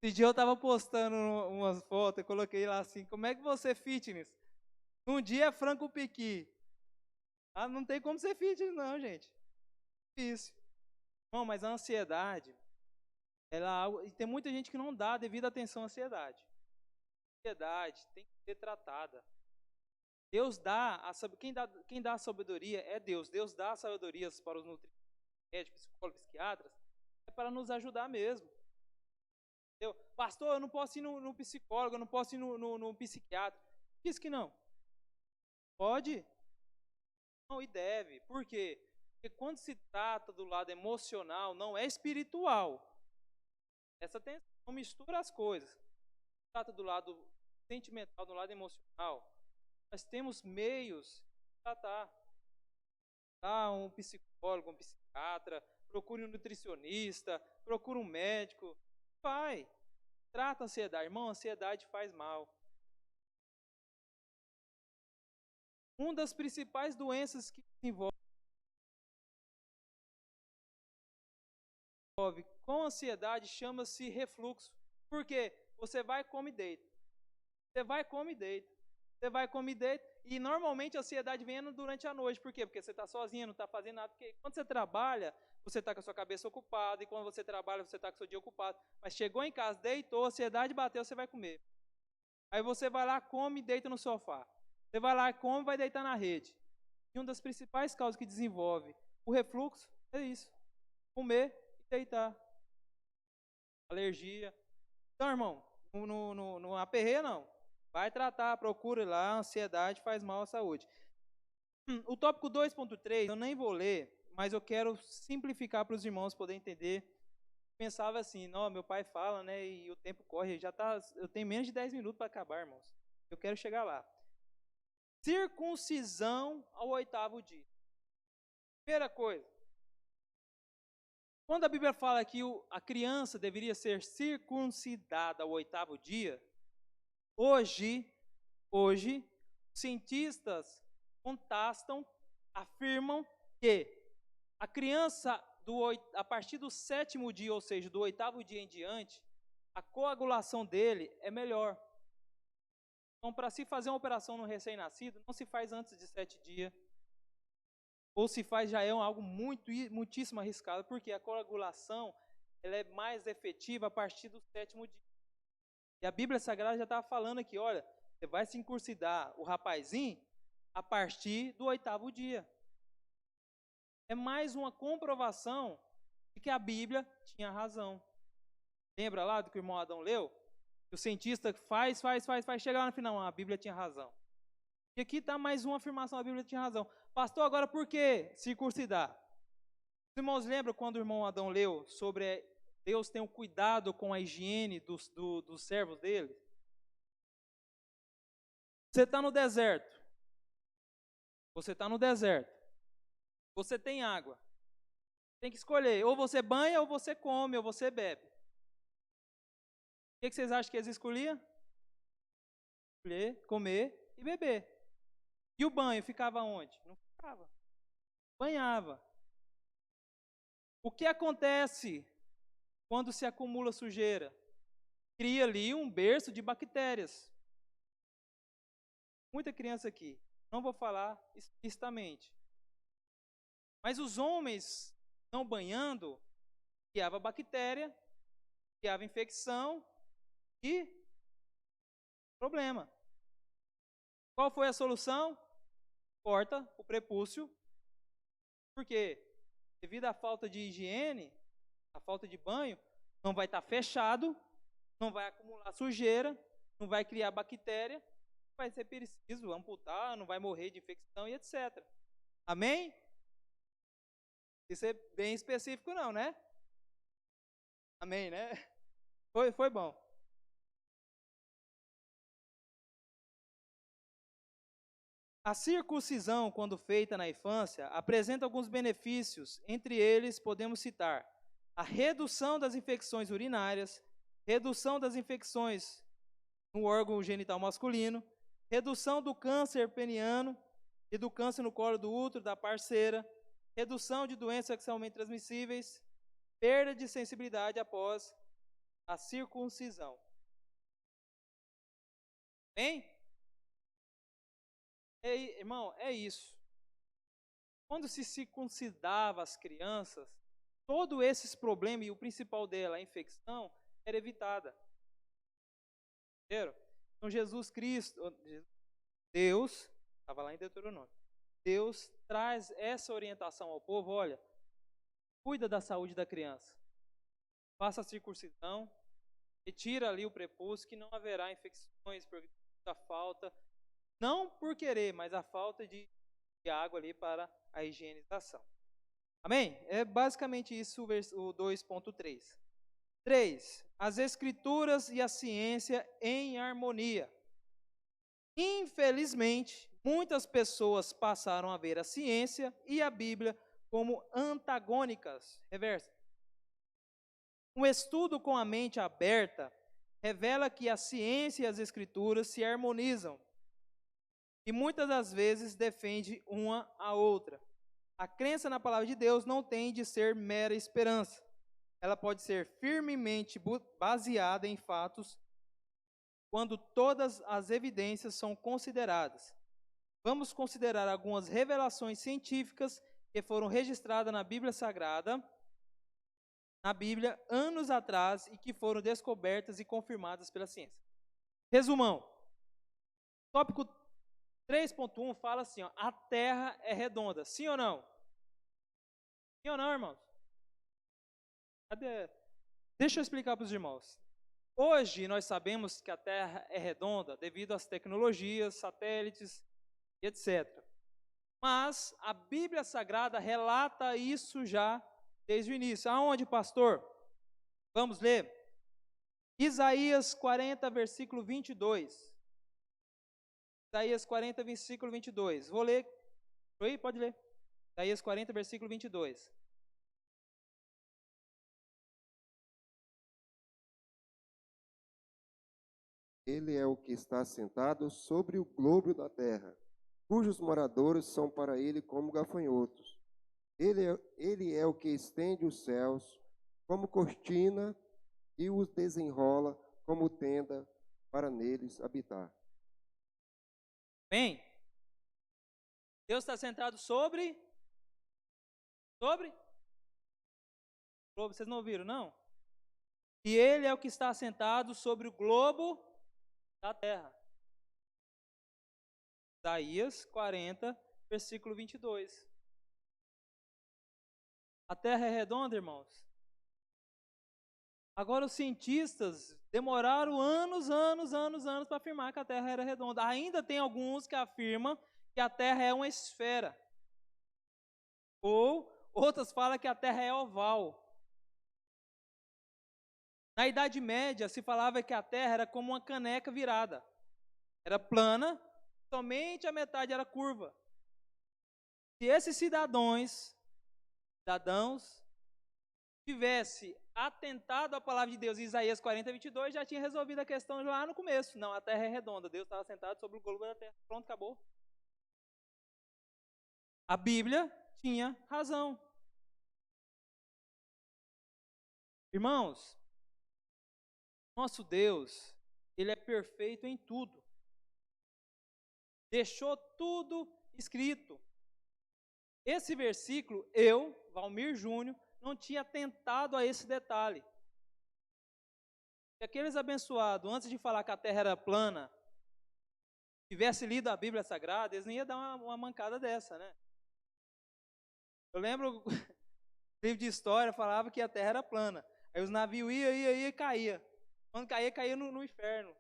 Speaker 2: Esse dia eu estava postando umas fotos, eu coloquei lá assim, como é que você fitness? Um dia é frango piqui. Ah, não tem como ser fitness não, gente. Difícil. Não, mas a ansiedade, e tem muita gente que não dá devida atenção à ansiedade. A ansiedade tem que ser tratada. Deus dá, quem dá a sabedoria é Deus. Deus dá sabedorias para os nutricionistas, psicólogos, psiquiatras, é para nos ajudar mesmo. Entendeu? Pastor, eu não posso ir no psicólogo, eu não posso ir no psiquiatra. Diz que não. Pode? Não, e deve. Por quê? Porque quando se trata do lado emocional, não é espiritual. Essa atenção, não mistura as coisas. Se trata do lado sentimental, do lado emocional, nós temos meios de tratar. Um psicólogo, um psiquiatra, procure um nutricionista, procure um médico. Vai, trata a ansiedade. Irmão, a ansiedade faz mal. Uma das principais doenças que desenvolve com ansiedade chama-se refluxo. Por quê? Você vai, come e deita. Você vai, come e deita. Você vai, come e deita. E normalmente a ansiedade vem durante a noite. Por quê? Porque você está sozinho, não está fazendo nada. Porque quando você trabalha, você está com a sua cabeça ocupada. E quando você trabalha, você está com o seu dia ocupado. Mas chegou em casa, deitou, a ansiedade bateu, você vai comer. Aí você vai lá, come e deita no sofá. Você vai lá, come e vai deitar na rede. E uma das principais causas que desenvolve o refluxo é isso. Comer e deitar. Alergia. Então, irmão, não aperreia não. Vai tratar, procura lá, a ansiedade faz mal à saúde. O tópico 2.3, eu nem vou ler, mas eu quero simplificar para os irmãos poderem entender. Pensava assim, não, meu pai fala, né, e o tempo corre, eu tenho menos de 10 minutos para acabar, irmãos. Eu quero chegar lá. Circuncisão ao 8º dia. Primeira coisa, quando a Bíblia fala que a criança deveria ser circuncidada ao 8º dia, hoje, cientistas afirmam que a criança, a partir do 7º dia, ou seja, do 8º dia em diante, a coagulação dele é melhor. Então, para se fazer uma operação no recém-nascido, não se faz antes de 7 dias. Ou se faz, já é algo muitíssimo arriscado, porque a coagulação ela é mais efetiva a partir do 7º dia. E a Bíblia Sagrada já estava falando aqui, olha, você vai circuncidar o rapazinho a partir do 8º dia. É mais uma comprovação de que a Bíblia tinha razão. Lembra lá do que o irmão Adão leu? O cientista faz, chega lá no final, a Bíblia tinha razão. E aqui está mais uma afirmação, a Bíblia tinha razão. Pastor, agora por que circuncidar? Os irmãos lembram quando o irmão Adão leu sobre Deus tem um cuidado com a higiene dos servos dele? Você está no deserto. Você tem água. Tem que escolher, ou você banha, ou você come, ou você bebe. O que vocês acham que eles escolhiam? Escolher, comer e beber. E o banho ficava onde? Não ficava. Banhava. O que acontece quando se acumula sujeira? Cria ali um berço de bactérias. Muita criança aqui, não vou falar explicitamente, mas os homens não banhando, criava bactéria, criava infecção e problema. Qual foi a solução? Corta o prepúcio, porque devido à falta de higiene, a falta de banho, não vai estar fechado, não vai acumular sujeira, não vai criar bactéria, vai ser preciso amputar, não vai morrer de infecção e etc. Amém? Isso é bem específico não, né? Amém, né? Foi bom. A circuncisão, quando feita na infância, apresenta alguns benefícios. Entre eles, podemos citar a redução das infecções urinárias, redução das infecções no órgão genital masculino, redução do câncer peniano e do câncer no colo do útero da parceira, redução de doenças sexualmente transmissíveis, perda de sensibilidade após a circuncisão. Bem? Irmão, é isso. Quando se circuncidava as crianças, todos esses problemas, e o principal dela, a infecção, era evitada. Entenderam? Então Jesus Cristo, Deus, estava lá em Deuteronômio, Deus traz essa orientação ao povo, olha, cuida da saúde da criança, faça a circuncisão, retira ali o prepúcio, que não haverá infecções por da falta, não por querer, mas a falta de água ali para a higienização. Amém? É basicamente isso o 2.3. 3. As Escrituras e a ciência em harmonia. Infelizmente, muitas pessoas passaram a ver a ciência e a Bíblia como antagônicas. Reversa. Um estudo com a mente aberta revela que a ciência e as Escrituras se harmonizam e muitas das vezes defende uma a outra. A crença na palavra de Deus não tem de ser mera esperança. Ela pode ser firmemente baseada em fatos quando todas as evidências são consideradas. Vamos considerar algumas revelações científicas que foram registradas na Bíblia Sagrada, na Bíblia, anos atrás, e que foram descobertas e confirmadas pela ciência. Resumão. Tópico 3.1 fala assim, ó, a Terra é redonda. Sim ou não? Sim ou não, irmãos? Deixa eu explicar para os irmãos. Hoje nós sabemos que a Terra é redonda devido às tecnologias, satélites e etc. Mas a Bíblia Sagrada relata isso já desde o início. Aonde, pastor? Vamos ler. Isaías 40, versículo 22. Isaías 40, versículo 22. Vou ler. Oi, pode ler. Isaías 40, versículo 22.
Speaker 3: Ele é o que está sentado sobre o globo da terra, cujos moradores são para ele como gafanhotos. Ele é o que estende os céus como cortina e os desenrola como tenda para neles habitar.
Speaker 2: Bem, Deus está sentado sobre? Vocês não ouviram, não? E Ele é o que está sentado sobre o globo da terra. Isaías 40, versículo 22. A terra é redonda, irmãos? Agora os cientistas demoraram anos para afirmar que a terra era redonda. Ainda tem alguns que afirmam que a terra é uma esfera. Ou outras falam que a terra é oval. Na Idade Média se falava que a terra era como uma caneca virada. Era plana, somente a metade era curva. Se esses cidadãos tivesse atentado à palavra de Deus em Isaías 40, 22, já tinha resolvido a questão lá no começo. Não, a terra é redonda, Deus estava sentado sobre o globo da terra. Pronto, acabou. A Bíblia tinha razão. Irmãos, nosso Deus, Ele é perfeito em tudo. Deixou tudo escrito. Esse versículo, eu, Valmir Júnior, não tinha atentado a esse detalhe. Se aqueles abençoados, antes de falar que a terra era plana, tivesse lido a Bíblia Sagrada, eles não iam dar uma mancada dessa, né? Eu lembro, o livro de história falava que a terra era plana. Aí os navios iam e caía. Quando caía no inferno.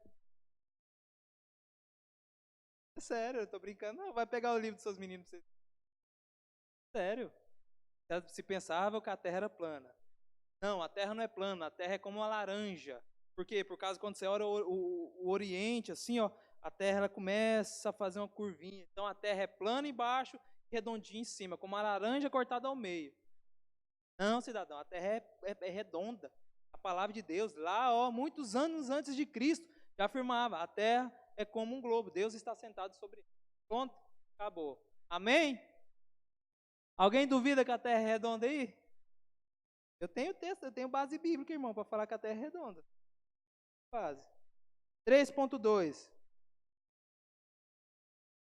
Speaker 2: É sério, eu tô brincando. Não, vai pegar o livro dos seus meninos pra vocês. Sério. Se pensava que a terra era plana. Não, a terra não é plana, a terra é como uma laranja. Por quê? Por causa que quando você olha o Oriente, assim, ó, a terra ela começa a fazer uma curvinha. Então a terra é plana embaixo e redondinha em cima, como uma laranja cortada ao meio. Não, cidadão, a terra é redonda. A palavra de Deus, lá, ó, muitos anos antes de Cristo, já afirmava, a terra é como um globo, Deus está sentado sobre ele. Pronto, acabou. Amém? Alguém duvida que a terra é redonda aí? Eu tenho texto, eu tenho base bíblica, irmão, para falar que a terra é redonda. Base. 3.2.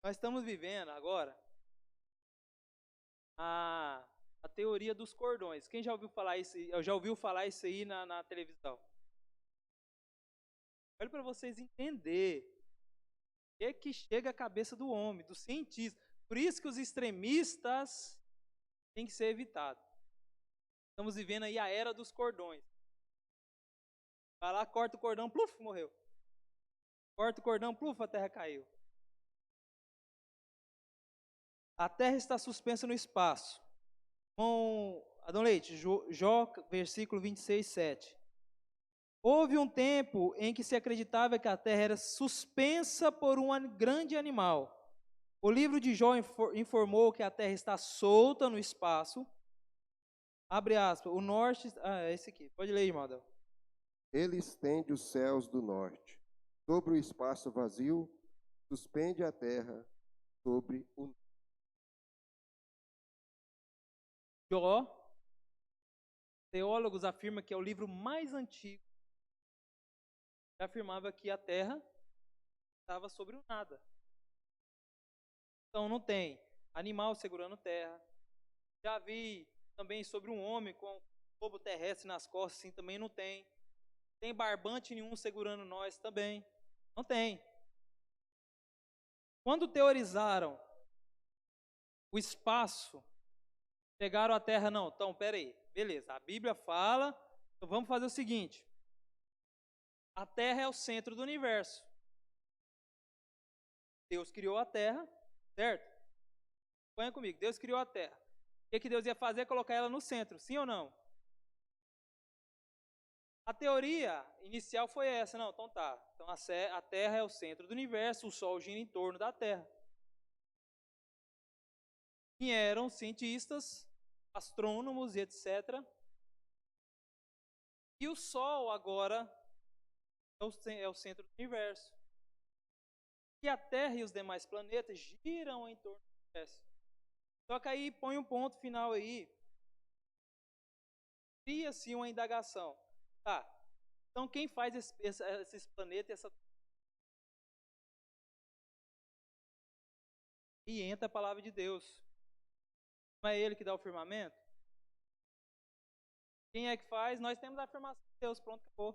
Speaker 2: Nós estamos vivendo agora a teoria dos cordões. Quem já ouviu falar isso? Já ouviu falar isso aí na televisão? Olha para vocês entenderem o que chega à cabeça do homem, do cientista. Por isso que os extremistas têm que ser evitados. Estamos vivendo aí a era dos cordões. Vai lá, corta o cordão, pluf, morreu. Corta o cordão, pluf, a terra caiu. A terra está suspensa no espaço. Com Adão Leite, Jó, versículo 26, 7. Houve um tempo em que se acreditava que a terra era suspensa por um grande animal. O livro de Jó informou que a terra está solta no espaço. Abre aspas, o norte... é esse aqui, pode ler, irmão Adão.
Speaker 3: Ele estende os céus do norte sobre o espaço vazio, suspende a terra sobre o...
Speaker 2: Jó, teólogos afirmam que é o livro mais antigo que afirmava que a terra estava sobre o nada. Então não tem animal segurando terra. Já vi também sobre um homem com um globo terrestre nas costas, assim, também não tem. Tem barbante nenhum segurando nós também. Não tem. Quando teorizaram o espaço, chegaram à terra, não. Então, peraí, beleza, a Bíblia fala, então vamos fazer o seguinte. A terra é o centro do universo. Deus criou a terra, certo? Põe comigo, Deus criou a terra. O que Deus ia fazer? Colocar ela no centro, sim ou não? A teoria inicial foi essa, não, então tá. Então a Terra é o centro do universo, o Sol gira em torno da Terra. Vieram cientistas, astrônomos e etc. E o Sol agora é o centro do universo. E a Terra e os demais planetas giram em torno do universo. Só que aí põe um ponto final aí. Cria-se uma indagação. Tá, então quem faz esses planetas, E entra a palavra de Deus. Não é ele que dá o firmamento? Quem é que faz? Nós temos a afirmação de Deus, pronto, acabou.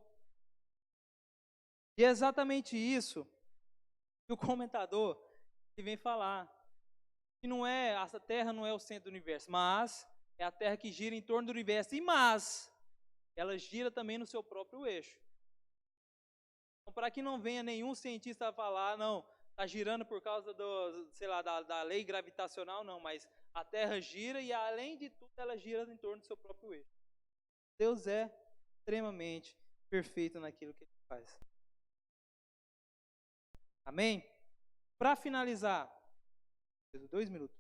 Speaker 2: E é exatamente isso que o comentador que vem falar. Que não é, a Terra não é o centro do universo, mas é a Terra que gira em torno do universo. mas ela gira também no seu próprio eixo. Então, para que não venha nenhum cientista falar, não, está girando por causa da lei gravitacional, não, mas a Terra gira e, além de tudo, ela gira em torno do seu próprio eixo. Deus é extremamente perfeito naquilo que Ele faz. Amém? Para finalizar, 2 minutos.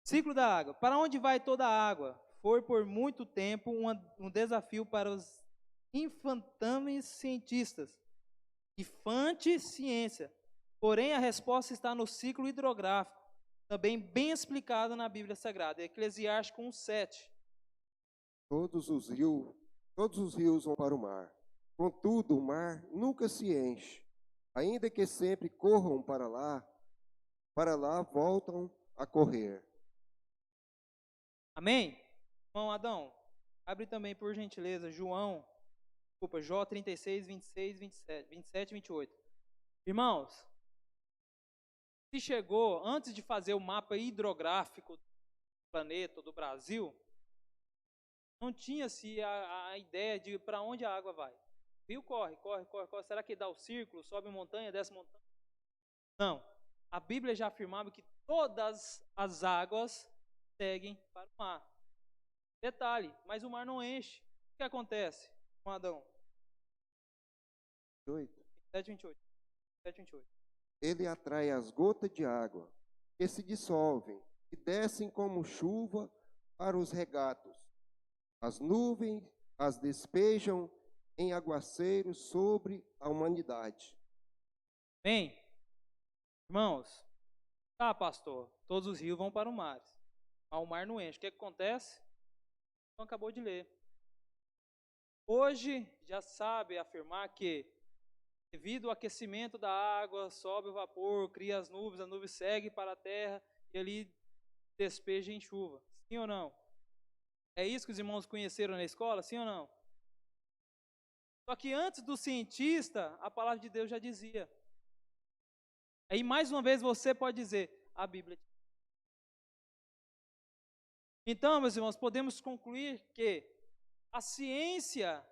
Speaker 2: Ciclo da água. Para onde vai toda a água? Foi por muito tempo um desafio para os infantames cientistas. Infante ciência. Porém, a resposta está no ciclo hidrográfico, também bem explicado na Bíblia Sagrada. Eclesiástico 1:7.
Speaker 3: Todos os rios Todos os rios vão para o mar. Contudo, o mar nunca se enche. Ainda que sempre corram para lá voltam a correr.
Speaker 2: Amém? Irmão Adão, abre também, por gentileza, Jó 36, 26, 27 e 28. Irmãos, se chegou, antes de fazer o mapa hidrográfico do planeta, do Brasil, não tinha-se a ideia de para onde a água vai. O rio corre. Será que dá o círculo, sobe montanha, desce montanha? Não. A Bíblia já afirmava que todas as águas seguem para o mar. Detalhe, mas o mar não enche. O que acontece com Adão? 7:28.
Speaker 3: Ele atrai as gotas de água, que se dissolvem e descem como chuva para os regatos. As nuvens as despejam em aguaceiros sobre a humanidade.
Speaker 2: Bem, irmãos, tá, pastor, todos os rios vão para o mar, mas o mar não enche. O que acontece? Então, acabou de ler. Hoje, já sabe afirmar que, devido ao aquecimento da água, sobe o vapor, cria as nuvens, a nuvem segue para a terra e ali despeja em chuva. Sim ou não? É isso que os irmãos conheceram na escola, sim ou não? Só que antes do cientista, a palavra de Deus já dizia. Aí mais uma vez você pode dizer, a Bíblia. Então, meus irmãos, podemos concluir que a ciência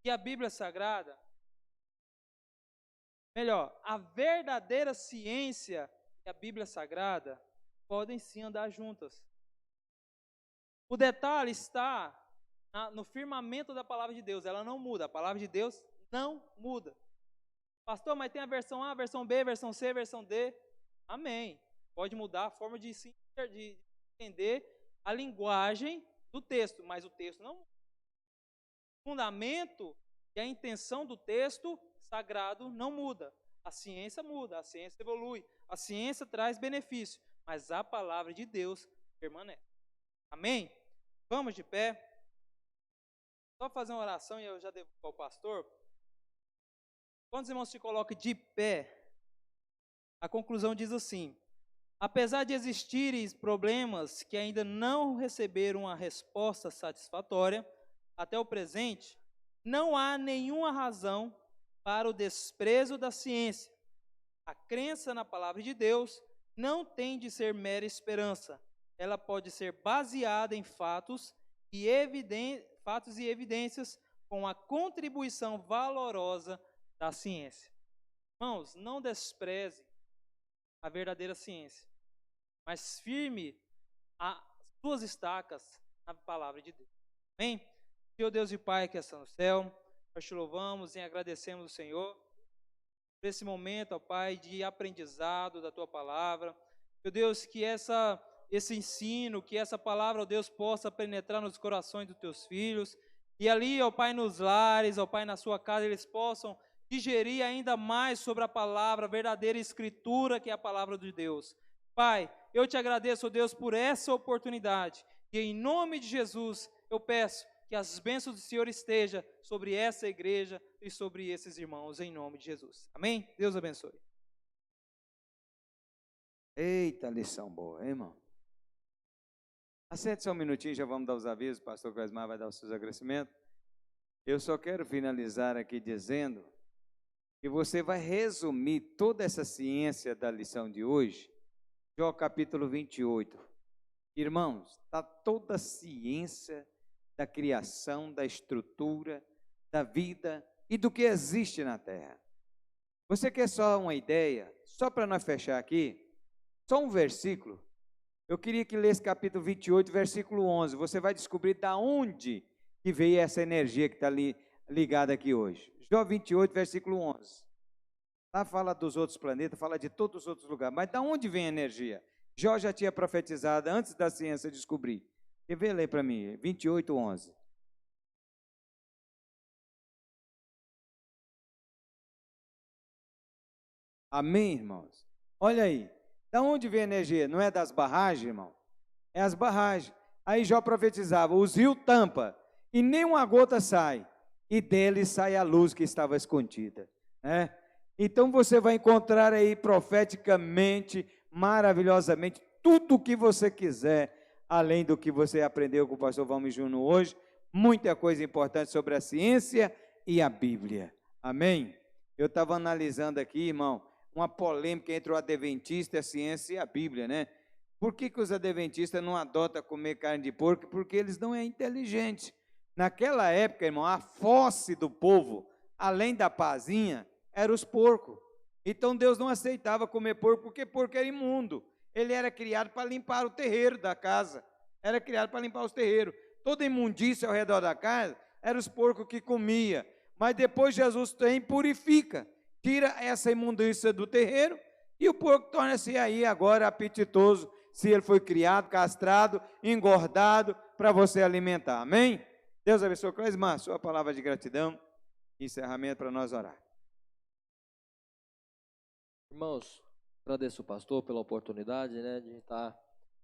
Speaker 2: e a Bíblia Sagrada, melhor, a verdadeira ciência e a Bíblia Sagrada podem sim andar juntas. O detalhe está no firmamento da palavra de Deus, ela não muda, a palavra de Deus não muda. Pastor, mas tem a versão A, versão B, versão C, versão D. Amém. Pode mudar a forma de entender a linguagem do texto, mas o texto não muda. O fundamento e a intenção do texto sagrado não muda. A ciência muda, a ciência evolui, a ciência traz benefício, mas a palavra de Deus permanece. Amém? Vamos de pé. Só fazer uma oração e eu já devolvo ao pastor. Quando os irmãos se colocam de pé, a conclusão diz assim: apesar de existirem problemas que ainda não receberam uma resposta satisfatória até o presente, não há nenhuma razão para o desprezo da ciência. A crença na palavra de Deus não tem de ser mera esperança. Ela pode ser baseada em fatos e evidências com a contribuição valorosa da ciência. Irmãos, não despreze a verdadeira ciência, mas firme as suas estacas na palavra de Deus. Amém? Senhor Deus e Pai que está no céu, nós te louvamos e agradecemos ao Senhor por esse momento, ó Pai, de aprendizado da Tua palavra. Meu Deus, que esse ensino, que essa palavra, ó Deus, possa penetrar nos corações dos Teus filhos, e ali, ó Pai, nos lares, ó Pai, na sua casa, eles possam digerir ainda mais sobre a palavra, a verdadeira escritura que é a palavra de Deus. Pai, eu te agradeço, ó Deus, por essa oportunidade, e em nome de Jesus, eu peço que as bênçãos do Senhor estejam sobre essa igreja e sobre esses irmãos, em nome de Jesus. Amém? Deus abençoe.
Speaker 1: Eita, lição boa, hein, irmão? Assente só um minutinho, já vamos dar os avisos, o pastor Cosmar vai dar os seus agradecimentos. Eu só quero finalizar aqui dizendo que você vai resumir toda essa ciência da lição de hoje, Jó capítulo 28. Irmãos, está toda a ciência da criação, da estrutura, da vida e do que existe na terra. Você quer só uma ideia? Só para nós fechar aqui, só um versículo. Eu queria que lesse capítulo 28, versículo 11. Você vai descobrir da onde que veio essa energia que está ligada aqui hoje. Jó 28, versículo 11. Lá fala dos outros planetas, fala de todos os outros lugares. Mas da onde vem a energia? Jó já tinha profetizado antes da ciência descobrir. Quer ver? Lê para mim, 28, 11. Amém, irmãos? Olha aí. Da onde vem a energia? Não é das barragens, irmão? É as barragens. Aí Jó profetizava, os rios tampa. e nem uma gota sai, e dele sai a luz que estava escondida, né? Então você vai encontrar aí profeticamente, maravilhosamente, tudo o que você quiser, além do que você aprendeu com o pastor Valmir Júnior hoje, muita coisa importante sobre a ciência e a Bíblia. Amém? Eu estava analisando aqui, irmão, uma polêmica entre o adventista, a ciência e a Bíblia, né? Por que os adventistas não adotam comer carne de porco? Porque eles não são inteligentes. Naquela época, irmão, a fosse do povo, além da pazinha, eram os porcos. Então Deus não aceitava comer porco, porque porco era imundo. Ele era criado para limpar o terreiro da casa. Era criado para limpar os terreiros. Toda imundícia ao redor da casa, eram os porcos que comia. Mas depois Jesus tem e purifica. Tira essa imundícia do terreiro e o porco torna-se aí agora apetitoso, se ele foi criado, castrado, engordado, para você alimentar. Amém? Deus abençoe. Clésima, sua palavra de gratidão e encerramento para nós orar.
Speaker 4: Irmãos, agradeço o pastor pela oportunidade, né, de estar